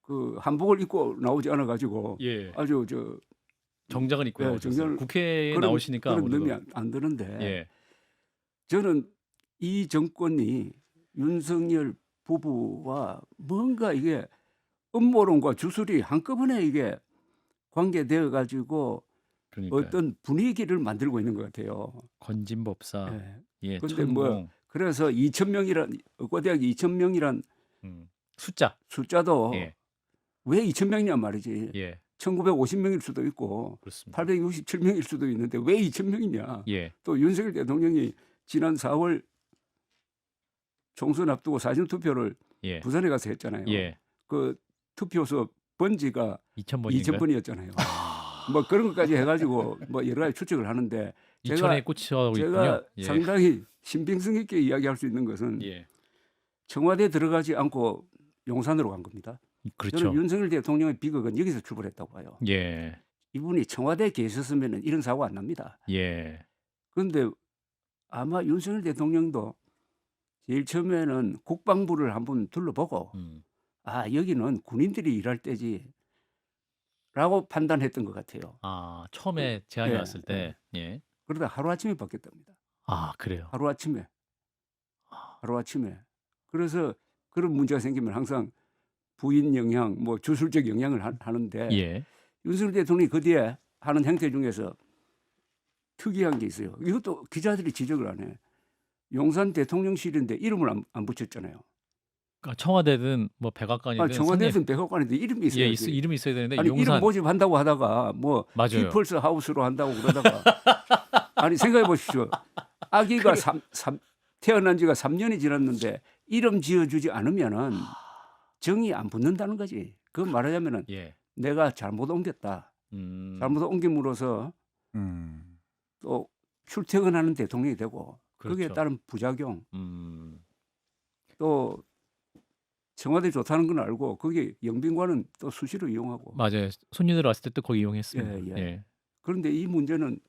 그 한복을 입고 나오지 않아 가지고 예. 아주 저 정장을 입고 예, 나오셨어요. 정장을 국회에 그런 나오시니까 그런 아무래도 놈이 안 드는데 예. 저는 이 정권이 윤석열 부부와 뭔가 이게 음모론과 주술이 한꺼번에 이게 관계되어 가지고 그러니까 어떤 분위기를 만들고 있는 것 같아요. 건진법사, 예. 예, 근데 천공, 그래서 2,000명이란 의과대학 2,000명이란 숫자, 숫자도 예, 왜 2,000명이냐 말이지. 예, 1950명일 수도 있고 그렇습니다. 867명일 수도 있는데 왜 2,000명이냐. 예, 또 윤석열 대통령이 지난 4월 총선 앞두고 사전투표를 예, 부산에 가서 했잖아요. 예, 그 투표소 번지가 2,000번인가요? 2,000번이었잖아요. 뭐 그런 것까지 해가지고 뭐 여러 가지 추측을 하는데 2,000에 꽂혀가고 제가 있군요. 예, 상당히 신빙성 있게 이야기할 수 있는 것은 예, 청와대에 들어가지 않고 용산으로 간 겁니다. 그렇죠. 저는 윤석열 대통령의 비극은 여기서 출발했다고 봐요. 예, 이분이 청와대에 계셨으면 이런 사고 안 납니다. 예, 그런데 아마 윤석열 대통령도 제일 처음에는 국방부를 한번 둘러보고 여기는 군인들이 일할 때지 라고 판단했던 것 같아요. 처음에 제안이 예, 왔을 때, 예, 그러다 하루아침에 바뀌었답니다. 그래요. 하루아침에. 그래서 그런 문제가 생기면 항상 부인 영향, 뭐 주술적 영향을 하는데 예, 윤석열 대통령이 그 뒤에 하는 행태 중에서 특이한 게 있어요. 이것도 기자들이 지적을 안 해. 용산 대통령실인데 이름을 안 붙였잖아요. 그러니까 청와대든 뭐 백악관이든 청와대든 백악관이든 이름이 예, 있어야지. 이름이 있어야 되는데 아니 이름 용산 모집한다고 하다가 뭐 맞아요. 피플스 하우스로 한다고 그러다가 아니 생각해 보십시오. 아기가 태어난 지가 3년이 지났는데 이름 지어주지 않으면은 정이 안 붙는다는 거지. 그 말하자면은 예. 내가 잘못 옮겼다. 잘못 옮김으로써 음. 또 출퇴근하는 대통령이 되고 거기에 그렇죠. 따른 부작용 음. 또 청와대 좋다는 건 알고 거기 영빈관은 또 수시로 이용하고 맞아요. 손님들 왔을 때 또 거기 이용했습니다. 예, 예. 예. 그런데 이 문제는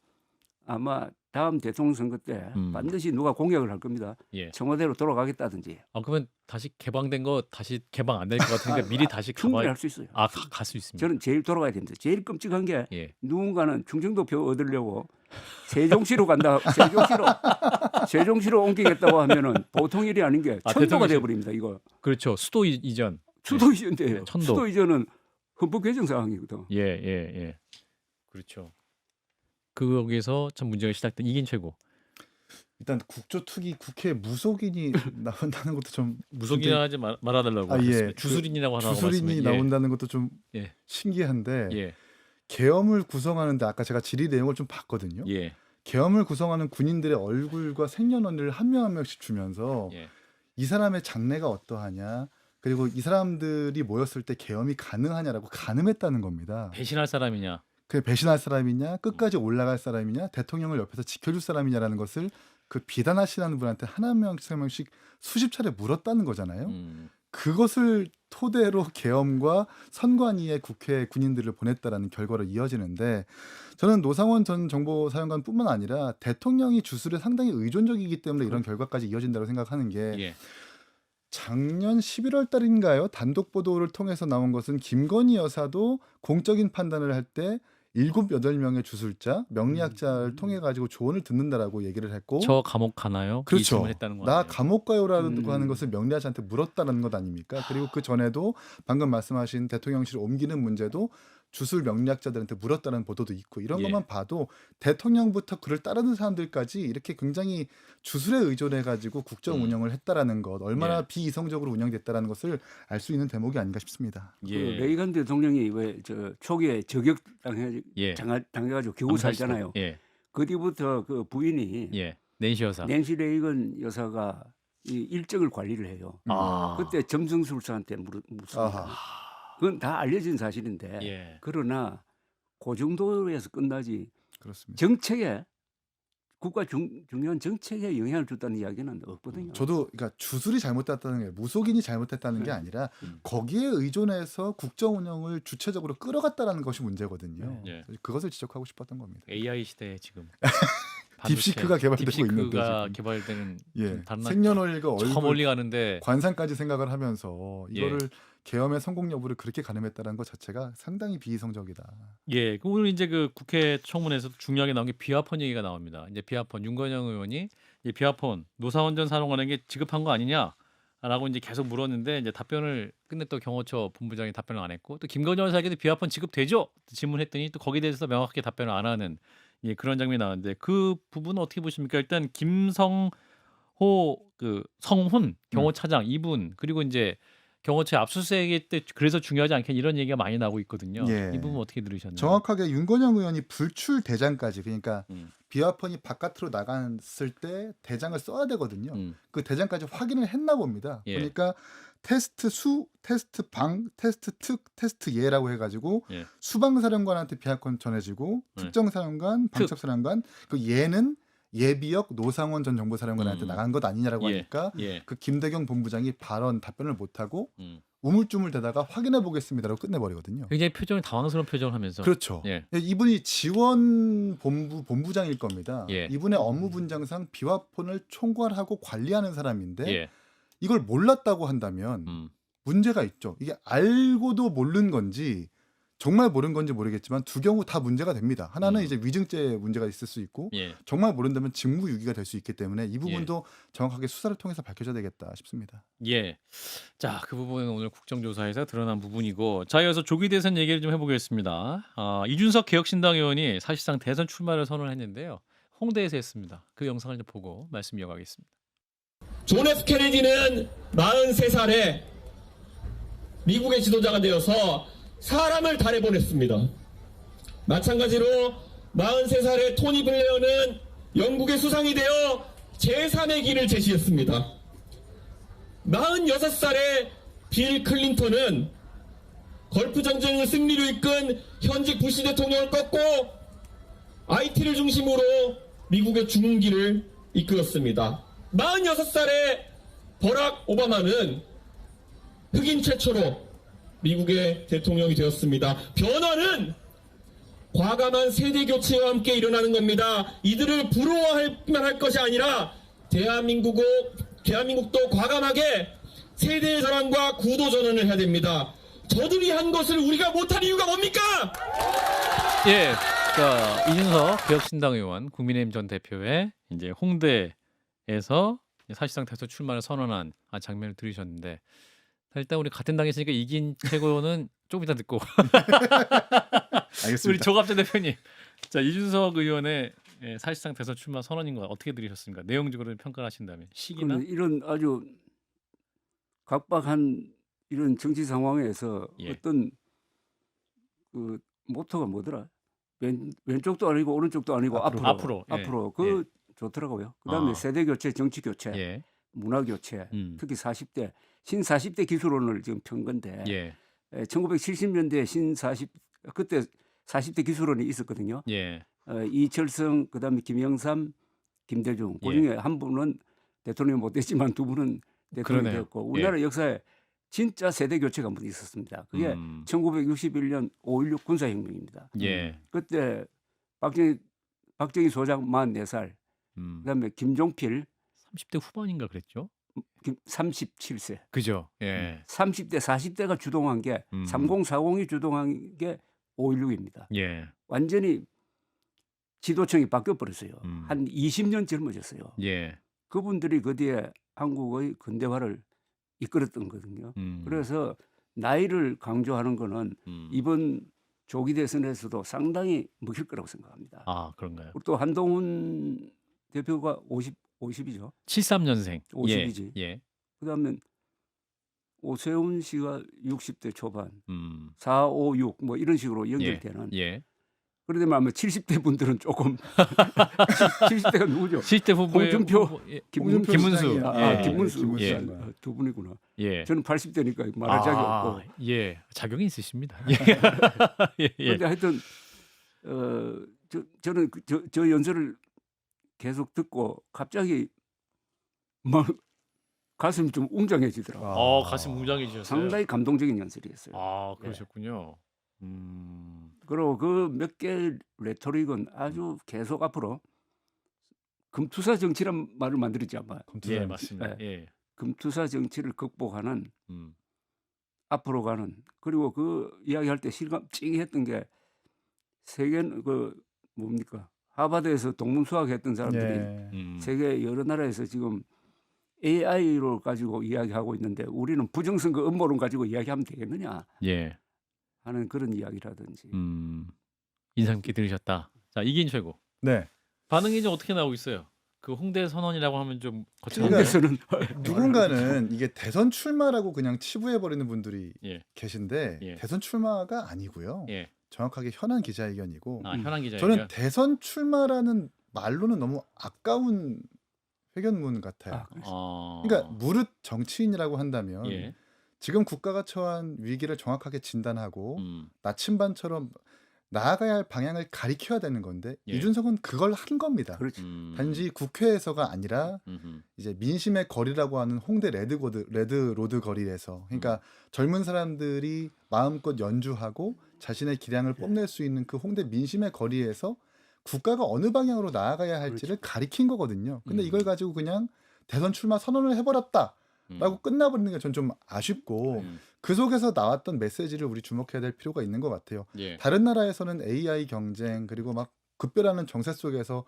아마 다음 대통령 선거 때 반드시 누가 공약을 할 겁니다. 예. 청와대로 돌아가겠다든지 그러면 다시 개방된 거 다시 개방 안 될 것 같으니까 미리 다시 충분히 가봐야 할 수 있어요. 갈 수 있습니다. 저는 제일 돌아가야 됩니다. 제일 끔찍한 게 예. 누군가는 충청도표 얻으려고 세종시로 간다. 세종시로 옮기겠다고 하면은 보통 일이 아닌 게 천도가 대통령실. 돼버립니다. 이거 그렇죠. 수도 이전. 수도 이전인데요. 네, 천도. 수도 이전은 헌법 개정 사항이거든. 예, 예, 예. 그렇죠. 거기서 참 문제가 시작된 이긴 최고. 일단 국조특위 국회 무속인이 나온다는 것도 좀 무속이라 하지 말아달라고 아, 예. 하셨습니다. 주술인이라고 하라고 주술인이 말씀해. 나온다는 것도 좀 예. 신기한데 예. 계엄을 구성하는데 아까 제가 질의 내용을 좀 봤거든요. 예. 계엄을 구성하는 군인들의 얼굴과 생년월일을 한 명 한 명씩 주면서 예. 이 사람의 장래가 어떠하냐 그리고 이 사람들이 모였을 때 계엄이 가능하냐라고 가늠했다는 겁니다. 배신할 사람이냐? 그게 배신할 사람이냐 끝까지 올라갈 사람이냐 대통령을 옆에서 지켜줄 사람이냐라는 것을 그 비단하시라는 분한테 한 명씩 한 명씩 수십 차례 물었다는 거잖아요. 그것을 토대로 계엄과 선관위에 국회 군인들을 보냈다라는 결과로 이어지는데 저는 노상원 전 정보사령관뿐만 아니라 대통령이 주술에 상당히 의존적이기 때문에 이런 결과까지 이어진다고 생각하는 게 예. 작년 11월 달인가요? 단독 보도를 통해서 나온 것은 김건희 여사도 공적인 판단을 할 때 7, 8명의 주술자, 명리학자를 통해 가지고 조언을 듣는다라고 얘기를 했고 저 감옥 가나요? 이 그렇죠. 질문했다는 거 나 아니에요? 감옥 가요라고 하는 것을 명리학자한테 물었다는 것 아닙니까? 그리고 그 전에도 방금 말씀하신 대통령실 옮기는 문제도 주술 명리학자들한테 물었다는 보도도 있고 이런 예. 것만 봐도 대통령부터 그를 따르는 사람들까지 이렇게 굉장히 주술에 의존해 가지고 국정 운영을 했다라는 것 얼마나 예. 비이성적으로 운영됐다라는 것을 알 수 있는 대목이 아닌가 싶습니다. 그 예. 레이건 대통령이 왜 저 초기에 저격 예. 당해가지고 겨우 살잖아요. 예. 그 뒤부터 그 부인이 예. 낸시 여사. 낸시 레이건 여사가 이 일정을 관리를 해요. 아. 그때 점성술사한테 묻습니다. 아하. 그건 다 알려진 사실인데 예. 그러나 그 정도에서 끝나지 그렇습니다. 정책에 국가 중요한 정책에 영향을 줬다는 이야기는 없거든요. 저도 그러니까 주술이 잘못됐다는 게 무속인이 잘못했다는 게 아니라 거기에 의존해서 국정 운영을 주체적으로 끌어갔다라는 것이 문제거든요. 예. 그것을 지적하고 싶었던 겁니다. AI 시대에 지금 딥시크가 개발되고 있는데 딥시크가 지금. 개발되는 예, 좀 다른 생년월일과 저 얼굴 멀리 가는데 관상까지 생각을 하면서 예. 이거를 계엄의 성공 여부를 그렇게 가늠했다는 것 자체가 상당히 비이성적이다. 예, 오늘 이제 그 국회 청문회에서도 중요하게 나온 게 비화폰 얘기가 나옵니다. 이제 비화폰 윤건영 의원이 이 비화폰 노사원 전 사령관에게 지급한 거 아니냐라고 이제 계속 물었는데 이제 답변을 끝내 또 경호처 본부장이 답변을 안 했고 또 김건희 여사에게도 비화폰 지급되죠? 질문했더니 또 거기에 대해서 명확하게 답변을 안 하는 예, 그런 장면이 나왔는데 그 부분은 어떻게 보십니까? 일단 김성호 그 성훈 경호차장 이분 그리고 이제 경호처 압수수색일 때 그래서 중요하지 않겠냐 이런 얘기가 많이 나오고 있거든요. 예. 이 부분 어떻게 들으셨나요? 정확하게 윤건영 의원이 불출 대장까지 그러니까 음. 비화폰이 바깥으로 나갔을 때 대장을 써야 되거든요. 음. 그 대장까지 확인을 했나 봅니다. 예. 그러니까 테스트 수, 테스트 방, 테스트 특, 테스트 예라고 해가지고 예. 수방사령관한테 비화폰 전해지고 네. 특정사령관, 방첩사령관 그 예는 예비역 노상원 전 정보사령관한테 나간 것 아니냐라고 예. 하니까 예. 그 김대경 본부장이 답변을 못하고 음. 우물쭈물 대다가 확인해 보겠습니다라고 끝내버리거든요. 굉장히 표정이 당황스러운 표정을 하면서 그렇죠. 예. 이분이 지원 본부장일 겁니다. 예. 이분의 업무 분장상 비화폰을 총괄하고 관리하는 사람인데 예. 이걸 몰랐다고 한다면 음. 문제가 있죠. 이게 알고도 모르는 건지 정말 모르는 건지 모르겠지만 두 경우 다 문제가 됩니다. 하나는 이제 위증죄 문제가 있을 수 있고 예. 정말 모른다면 직무유기가 될 수 있기 때문에 이 부분도 정확하게 수사를 통해서 밝혀져야 되겠다 싶습니다. 예. 자, 그 부분은 오늘 국정조사에서 드러난 부분이고 자, 이어서 조기 대선 얘기를 좀 해보겠습니다. 이준석 개혁신당 의원이 사실상 대선 출마를 선언했는데요. 홍대에서 했습니다. 그 영상을 좀 보고 말씀 이어가겠습니다. 존 F 케네디는 43살에 미국의 지도자가 되어서 사람을 달에 보냈습니다. 마찬가지로 43살의 토니 블레어는 영국의 수상이 되어 제3의 길을 제시했습니다. 46살의 빌 클린턴은 걸프 전쟁을 승리로 이끈 현직 부시 대통령을 꺾고 IT를 중심으로 미국의 중흥기를 이끌었습니다. 46살의 버락 오바마는 흑인 최초로 미국의 대통령이 되었습니다. 변화는 과감한 세대 교체와 함께 일어나는 겁니다. 이들을 부러워할만 할 것이 아니라 대한민국도 과감하게 세대의 전환과 구도 전환을 해야 됩니다. 저들이 한 것을 우리가 못할 이유가 뭡니까? 예, 그러니까 이준석 개혁신당 의원, 국민의힘 전 대표의 이제 홍대에서 사실상 대선 출마를 선언한 장면을 들으셨는데, 일단 우리 같은 당에 있으니까 이긴 최고는 조금 이따 듣고 알겠습니다. 우리 조갑재 대표님, 자 이준석 의원의 사실상 대선 출마 선언인 거 어떻게 들으셨습니까? 내용적으로 평가를 하신다면 시기나 이런 아주 각박한 이런 정치 상황에서 예. 어떤 그 모토가 뭐더라? 왼쪽도 아니고 오른쪽도 아니고 앞으로, 예. 그 좋더라고요. 그다음에 아. 세대 교체, 정치 교체, 예, 문화 교체, 음. 특히 신 40대 기술론을 지금 편 건데 예, 1970년대 그때 40대 기술론이 있었거든요. 예, 이철성, 그다음에 김영삼, 김대중. 그 중에 한 분은 대통령이 못 됐지만 두 분은 대통령이 그러네요. 되었고 우리나라 역사에 진짜 세대 교체가 한 번 있었습니다. 그게 1961년 5.16 군사혁명입니다. 예, 그때 박정희 소장 44살, 그다음에 김종필 30대 후반인가 그랬죠? 37세. 그죠? 예, 30대, 40대가 주동한 게 3040이 주동한 게 5.16입니다. 예, 완전히 지도층이 바뀌어 버렸어요. 한 20년 젊어졌어요. 예, 그분들이 그 뒤에 한국의 근대화를 이끌었던 거거든요. 그래서 나이를 강조하는 거는 이번 조기 대선에서도 상당히 먹힐 거라고 생각합니다. 아 그런가요? 그리고 또 한동훈 대표가 50이죠. 73년생. 50이지. 예, 그다음에 오세훈 씨가 60대 초반, 예, 4, 5, 6 뭐 이런 식으로 연결되는. 예. 그런데 아마 70대 분들은 조금 70대가 누구죠? 70대 후보의 홍준표, 후보, 예. 홍준표 김문수. 시장이야. 예. 김문수 예. 두 분이구나. 예. 저는 80대니까 말할 자격이 없고. 예. 자격이 있으십니다. 예. 예. 예. 그런데 하여튼 저는 저 연설을 계속 듣고 갑자기 막 가슴이 좀 웅장해지더라고요. 가슴 웅장해지셨어요. 상당히 감동적인 연설이었어요. 아, 그러셨군요. 그리고 그 몇 개 레토릭은 아주 계속 앞으로 금투사 정치란 말을 만들었지 않아요. 예, 맞습니다. 예. 금투사 정치를 극복하는 음. 앞으로 가는, 그리고 그 이야기할 때 실감 찡했던 게 세계 그 뭡니까 하버드에서 동문 수학했던 사람들이 예. 세계 여러 나라에서 지금 AI로 가지고 이야기하고 있는데 우리는 부정선거 음모론 가지고 이야기하면 되겠느냐 예. 하는 그런 이야기라든지. 인상 깊게 들으셨다. 자, 이긴 최고. 네. 반응이 좀 어떻게 나오고 있어요? 그 홍대 선언이라고 하면 좀 거창한데. 홍대에서는 누군가는 이게 대선 출마라고 그냥 치부해 버리는 분들이 예. 계신데 예. 대선 출마가 아니고요. 예. 정확하게 현안 기자회견이고 현안 기자회견. 저는 대선 출마라는 말로는 너무 아까운 회견문 같아요. 그러니까 무릇 정치인이라고 한다면 예. 지금 국가가 처한 위기를 정확하게 진단하고 음. 나침반처럼 나아가야 할 방향을 가리켜야 되는 건데 예. 이준석은 그걸 한 겁니다. 그렇죠. 단지 국회에서가 아니라 이제 민심의 거리라고 하는 홍대 레드로드 거리에서, 그러니까 젊은 사람들이 마음껏 연주하고 자신의 기량을 뽐낼 수 있는 그 홍대 민심의 거리에서 국가가 어느 방향으로 나아가야 할지를 가리킨 거거든요. 근데 이걸 가지고 그냥 대선 출마 선언을 해버렸다라고 끝나버리는 게 전 좀 아쉽고 그 속에서 나왔던 메시지를 우리 주목해야 될 필요가 있는 것 같아요. 예. 다른 나라에서는 AI 경쟁 그리고 막 급변하는 정세 속에서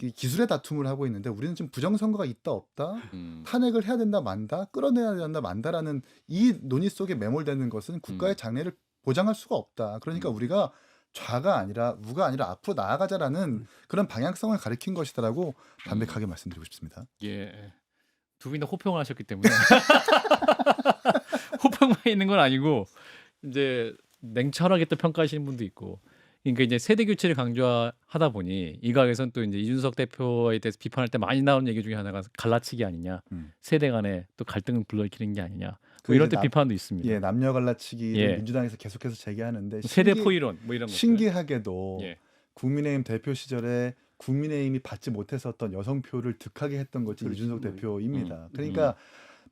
이 기술의 다툼을 하고 있는데 우리는 지금 부정선거가 있다 없다, 탄핵을 해야 된다 만다, 끌어내야 된다 만다라는 이 논의 속에 매몰되는 것은 국가의 장래를 보장할 수가 없다. 그러니까 우리가 좌가 아니라 우가 아니라 앞으로 나아가자라는 그런 방향성을 가리킨 것이다라고 담백하게 말씀드리고 싶습니다. 예. 두 분이 다 호평을 하셨기 때문에 호평만 있는 건 아니고 이제 냉철하게 또 평가하시는 분도 있고 그러니까 이제 세대 교체를 강조하다 보니 이 각에선 또 이제 이준석 대표에 대해서 비판할 때 많이 나오는 얘기 중에 하나가 갈라치기 아니냐 세대 간에 또 갈등을 불러일으키는 게 아니냐 그 뭐 이런 이제 또 비판도 있습니다. 예, 남녀 갈라치기를 예. 민주당에서 계속해서 제기하는데 세대 포이론 뭐 이런 것들. 신기하게도 예. 국민의힘 대표 시절에 국민의힘이 받지 못했었던 여성표를 득하게 했던 것이 그렇죠. 이준석 대표입니다. 그러니까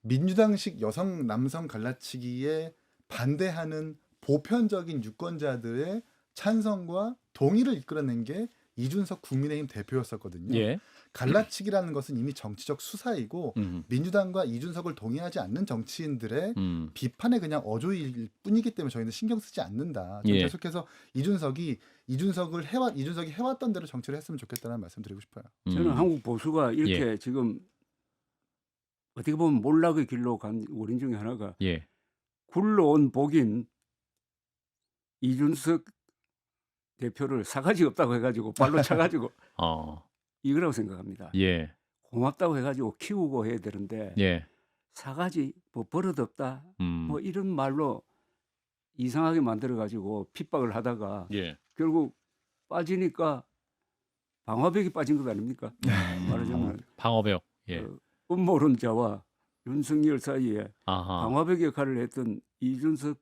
민주당식 여성 남성 갈라치기에 반대하는 보편적인 유권자들의 찬성과 동의를 이끌어낸 게 이준석 국민의힘 대표였었거든요. 예. 갈라치기라는 것은 이미 정치적 수사이고 음. 민주당과 이준석을 동의하지 않는 정치인들의 음. 비판에 그냥 어조일 뿐이기 때문에 저희는 신경 쓰지 않는다. 좀 예. 계속해서 이준석이 해왔던 대로 정치를 했으면 좋겠다는 말씀 드리고 싶어요. 저는 한국 보수가 이렇게 지금 어떻게 보면 몰락의 길로 간 원인 중에 하나가 예. 굴러온 복인 이준석 대표를 사가지 없다고 해가지고 발로 차가지고 어. 이거라고 생각합니다. 예. 고맙다고 해가지고 키우고 해야 되는데 예. 사가지 뭐 버릇없다 음. 뭐 이런 말로 이상하게 만들어가지고 핍박을 하다가 예. 결국 빠지니까 방화벽이 빠진 것 아닙니까? 말하자면 방어벽. 예. 음모론자와 윤석열 사이에 아하. 방화벽 역할을 했던 이준석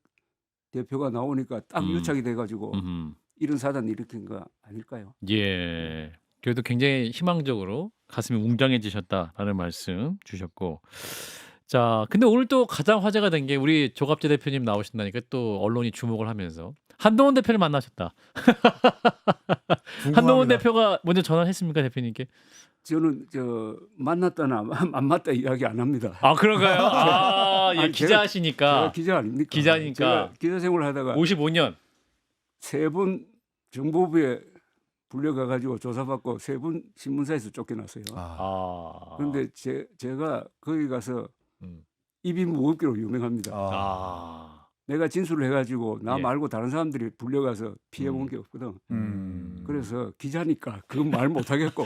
대표가 나오니까 딱 유착이 돼가지고 이런 사단을 일으킨 거 아닐까요? 예. 그래도 굉장히 희망적으로 가슴이 웅장해지셨다라는 말씀 주셨고. 자, 근데 오늘 또 가장 화제가 된 게 우리 조갑재 대표님 나오신다니까 또 언론이 주목을 하면서 한동훈 대표를 만나셨다. 한동훈 궁금합니다. 대표가 먼저 전화했습니까 대표님께? 저는 저 만났다나 안 맞다 이야기 안 합니다. 아 그런가요? 아, 예, 아니, 기자시니까. 제가 기자 아닙니까? 기자니까. 제가 기자 생활하다가 55년. 3분 정보부에 불려가가지고 조사받고 3분 신문사에서 쫓겨났어요. 아. 그런데 제가 거기 가서 음. 입이 무겁기로 유명합니다. 아. 내가 진술을 해가지고 나 예. 말고 다른 사람들이 불려가서 피해본 게 없거든. 그래서 기자니까 그 말 못하겠고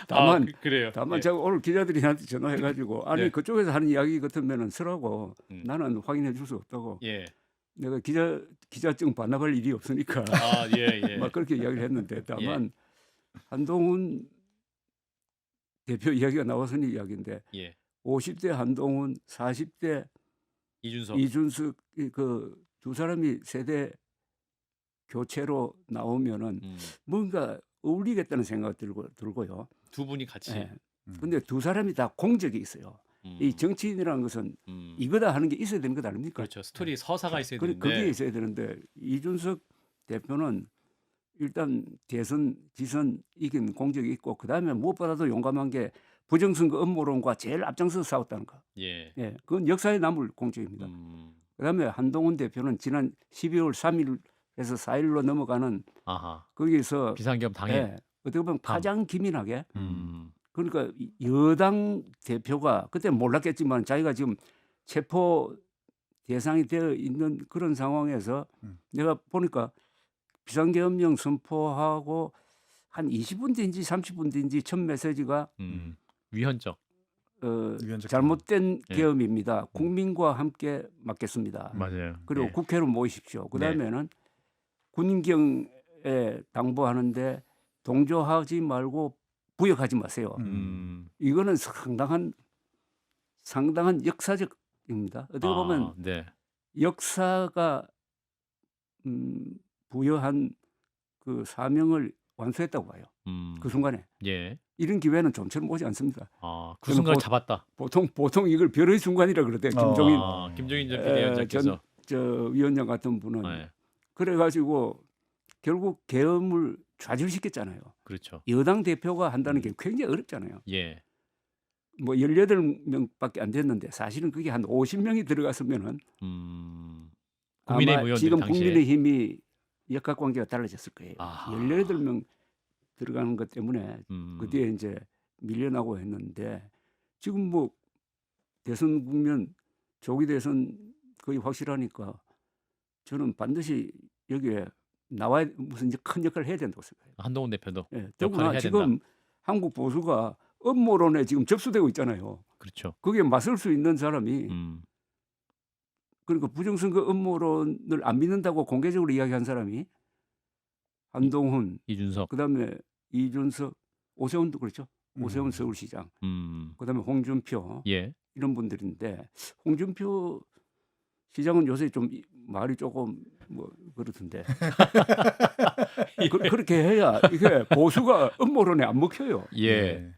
다만 그래요. 다만 예. 제가 오늘 기자들이 나한테 전화해가지고 아니 네. 그쪽에서 하는 이야기 같으면은 쓰라고 나는 확인해 줄 수 없다고 예. 내가 기자증 반납할 일이 없으니까 아, 예, 예. 막 그렇게 이야기를 했는데 다만 한동훈 대표 이야기가 나와서는 이야기인데 예. 50대 한동훈 40대 이준석. 이준석 그 두 사람이 세대 교체로 나오면은 뭔가 어울리겠다는 생각 들고요. 두 분이 같이. 예. 근데 두 사람이 다 공적이 있어요. 이 정치인이라는 것은 이거다 하는 게 있어야 되는 것 아닙니까? 그렇죠. 스토리 서사가 있어야 그게 되는데. 있어야 되는데 이준석 대표는 일단 대선 지선 이긴 공적이 있고 그다음에 무엇보다도 용감한 게 부정선거 음모론과 제일 앞장서서 싸웠다는 거. 예. 예, 그건 역사에 남을 공적입니다. 그다음에 한동훈 대표는 지난 12월 3일에서 4일로 넘어가는 아하. 거기서 비상겸 당해. 예, 어떻게 보면 가장 기민하게 음. 그러니까 여당 대표가 그때 몰랐겠지만 자기가 지금 체포 대상이 되어 있는 그런 상황에서 내가 보니까 비상계엄령 선포하고 한 20분 뒤인지 30분 뒤인지 첫 메시지가 위헌적. 위헌적 잘못된 예. 계엄입니다. 국민과 함께 맡겠습니다. 맞아요. 그리고 예. 국회로 모이십시오. 그다음에는 군경에 당부하는데 동조하지 말고 부역하지 마세요. 이거는 상당한 역사적입니다. 어떻게 보면 네. 역사가 부여한 그 사명을 완수했다고 봐요. 그 순간에 예. 이런 기회는 좀처럼 오지 않습니다. 아, 그 저는 순간 잡았다. 보통 이걸 별의 순간이라 그러대. 김종인 김종인 전 비대위원장께서. 저 위원장 같은 분은 네. 그래가지고 결국 계엄을 좌절시켰잖아요. 그렇죠. 여당 대표가 한다는 게 굉장히 어렵잖아요. 예. 뭐 18명밖에 안 됐는데 사실은 그게 한 50명이 들어갔으면은 국민의힘 아마 의원들 지금 당시에. 국민의힘이 역학관계가 달라졌을 거예요. 아하. 18명 들어가는 것 때문에 그 뒤에 음. 이제 밀려나고 했는데 지금 뭐 대선 국면 조기 대선 거의 확실하니까 저는 반드시 여기에 나와야 무슨 이제 큰 역할을 해야 된다고 생각해요. 한동훈 대표도 예, 역할을 더구나 해야 지금 된다. 한국 보수가 음모론에 지금 접수되고 있잖아요. 그렇죠. 거기에 맞설 수 있는 사람이 그러니까 부정선거 음모론을 안 믿는다고 공개적으로 이야기한 사람이 한동훈, 이준석. 그다음에 이준석, 오세훈도 그렇죠. 오세훈 서울시장, 그다음에 홍준표 예. 이런 분들인데 홍준표 시장은 요새 좀 말이 조금 뭐 그렇던데 그렇게 해야 이게 보수가 음모론에 안 먹혀요. 예.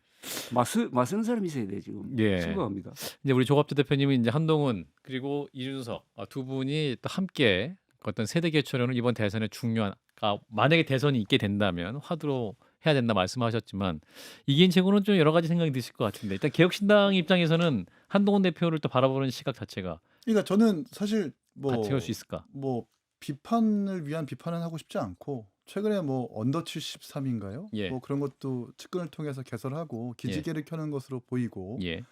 맞서는 사람이 있어야 돼 지금. 예. 생각합니다. 이제 우리 조갑재 대표님은 이제 한동훈 그리고 이준석 두 분이 또 함께 어떤 세대 개최론을 이번 대선에 중요한 만약에 대선이 있게 된다면 화두로 해야 된다 말씀하셨지만 이긴 최고는 좀 여러 가지 생각이 드실 것 같은데 일단 개혁신당 입장에서는 한동훈 대표를 또 바라보는 시각 자체가 그러니까 저는 사실 같이 갈 수 있을까? 뭐 비판을 위한 비판은 하고 싶지 않고 최근에 뭐 언더 73인가요? 예. 뭐 그런 것도 측근을 통해서 개설하고 기지개를 켜는 것으로 보이고 예.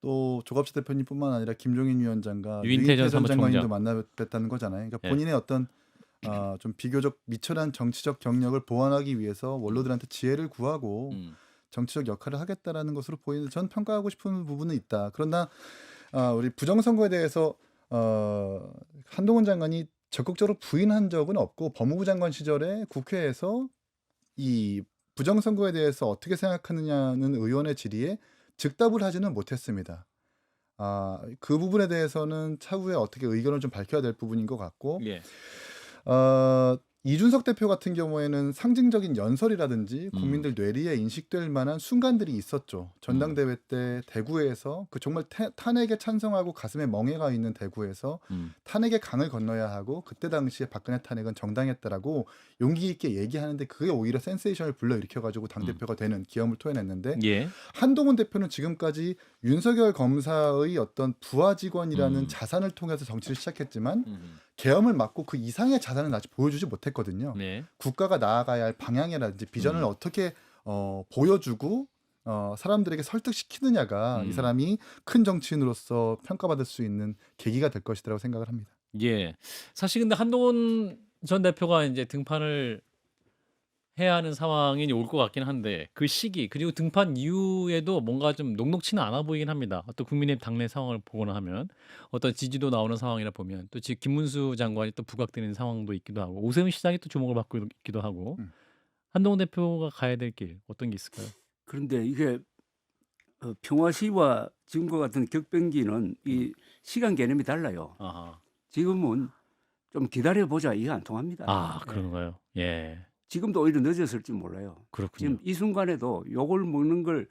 또 조갑재 대표님뿐만 아니라 김종인 위원장과 유인태 전 전 장관님도 사무총장. 만나뵀다는 거잖아요. 그러니까 예. 본인의 어떤 좀 비교적 미천한 정치적 경력을 보완하기 위해서 원로들한테 지혜를 구하고 정치적 역할을 하겠다라는 것으로 보이는데 전 평가하고 싶은 부분은 있다. 그러나 우리 부정선거에 대해서 한동훈 장관이 적극적으로 부인한 적은 없고 법무부 장관 시절에 국회에서 이 부정선거에 대해서 어떻게 생각하느냐는 의원의 질의에 즉답을 하지는 못했습니다. 그 부분에 대해서는 차후에 어떻게 의견을 좀 밝혀야 될 부분인 것 같고 예. 이준석 대표 같은 경우에는 상징적인 연설이라든지 국민들 뇌리에 인식될 만한 순간들이 있었죠. 전당대회 때 대구에서 그 정말 탄핵에 찬성하고 가슴에 멍해가 있는 대구에서 탄핵의 강을 건너야 하고 그때 당시에 박근혜 탄핵은 정당했다라고 용기 있게 얘기하는데 그게 오히려 센세이션을 불러일으켜가지고 당대표가 되는 기염을 토해냈는데 예. 한동훈 대표는 지금까지 윤석열 검사의 어떤 부하 직원이라는 자산을 통해서 정치를 시작했지만 계엄을 막고 그 이상의 자산은 아직 보여주지 못했거든요. 네. 국가가 나아가야 할 방향이라든지 비전을 어떻게 보여주고 사람들에게 설득시키느냐가 이 사람이 큰 정치인으로서 평가받을 수 있는 계기가 될 것이라고 생각을 합니다. 예. 사실 근데 한동훈 전 대표가 이제 등판을 해야 하는 상황이 올 것 같긴 한데 그 시기 그리고 등판 이후에도 뭔가 좀 녹록치는 않아 보이긴 합니다. 또 국민의힘 당내 상황을 보거나 하면 어떤 지지도 나오는 상황이라 보면 또 지금 김문수 장관이 또 부각되는 상황도 있기도 하고 오세훈 시장이 또 주목을 받고 있기도 하고 한동훈 대표가 가야 될 길 어떤 게 있을까요? 그런데 이게 평화시와 지금과 같은 격변기는 이 시간 개념이 달라요. 아하. 지금은 좀 기다려보자 이게 안 통합니다. 아 그런가요? 예. 지금도 오히려 늦었을지 몰라요. 그렇군요. 지금 이 순간에도 욕을 먹는 걸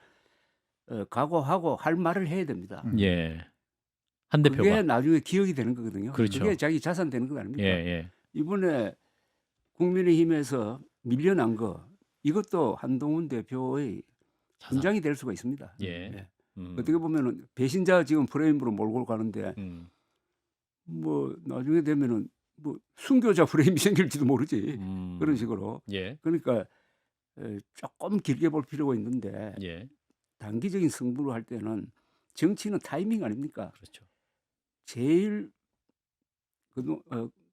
각오하고 할 말을 해야 됩니다. 예. 한 그게 대표가. 나중에 기억이 되는 거거든요. 그렇죠. 그게 자기 자산 되는 거 아닙니까? 예, 예. 이번에 국민의힘에서 밀려난 거 이것도 한동훈 대표의 자산. 분장이 될 수가 있습니다. 예. 어떻게 보면은 배신자 지금 프레임으로 몰고 가는데 뭐 나중에 되면은 뭐 순교자 프레임이 생길지도 모르지 그런 식으로. 예. 그러니까 조금 길게 볼 필요가 있는데 예. 단기적인 승부를 할 때는 정치는 타이밍 아닙니까? 그렇죠. 제일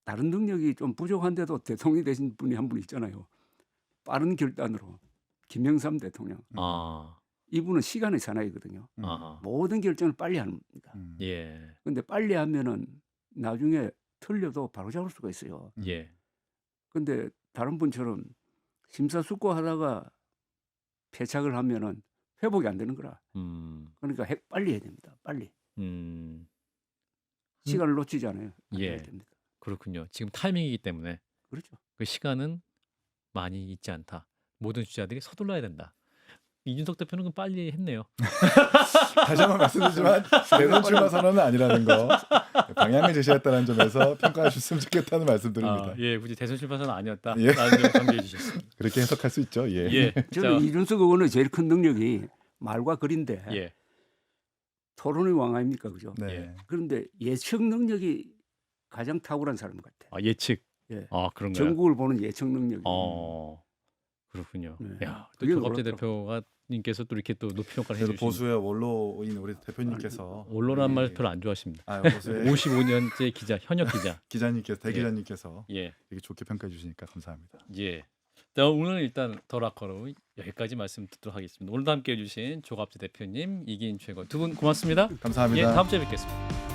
다른 능력이 좀 부족한데도 대통령이 되신 분이 한 분 있잖아요. 빠른 결단으로 김영삼 대통령. 아. 이분은 시간의 사나이거든요. 아하. 모든 결정을 빨리 합니다. 예. 근데 빨리 하면은 나중에 틀려도 바로 잡을 수가 있어요. 예. 근데 다른 분처럼 심사숙고하다가 패착을 하면은 회복이 안 되는 거라. 그러니까 빨리 해야 됩니다. 빨리. 시간을 놓치지 않아요. 안 예. 해야 됩니다. 그렇군요. 지금 타이밍이기 때문에 그렇죠. 그 시간은 많이 있지 않다. 모든 주자들이 서둘러야 된다. 이준석 대표는 그럼 빨리 했네요. 다시 한번 말씀드리지만 대선 출마 선언은 아니라는 거 방향을 제시했다는 점에서 평가해 주셨으면 좋겠다는 말씀드립니다. 아, 예, 굳이 대선 출마선은 아니었다. 예. 라는 점 강조해 주셨습니다. 그렇게 해석할 수 있죠. 예. 예. 저는 자, 이준석 의원의 제일 큰 능력이 말과 글인데 예. 토론의 왕 아닙니까, 그죠? 네. 예. 그런데 예측 능력이 가장 탁월한 사람 같아. 아, 예측. 예. 아, 그런가요? 전국을 보는 예측 능력이. 그렇군요. 네. 야, 또 그게 조갑재 놀랍더라고요. 대표가 님께서 또 이렇게 또 높이 평가를 해 그래도 주시고 보수의 원로인 우리 대표님께서 언론한 우리- 말 별로 안 좋아하십니다. 보수의 55년째 기자, 현역 기자. 기자님께서 대기자님께서 예. 이렇게 좋게 평가해 주시니까 감사합니다. 예. 자, 오늘 일단 더 라커로 여기까지 말씀 듣도록 하겠습니다. 오늘도 함께해 주신 조갑재 대표님, 이기인 최고 두 분 고맙습니다. 감사합니다. 예, 다음 주에 뵙겠습니다.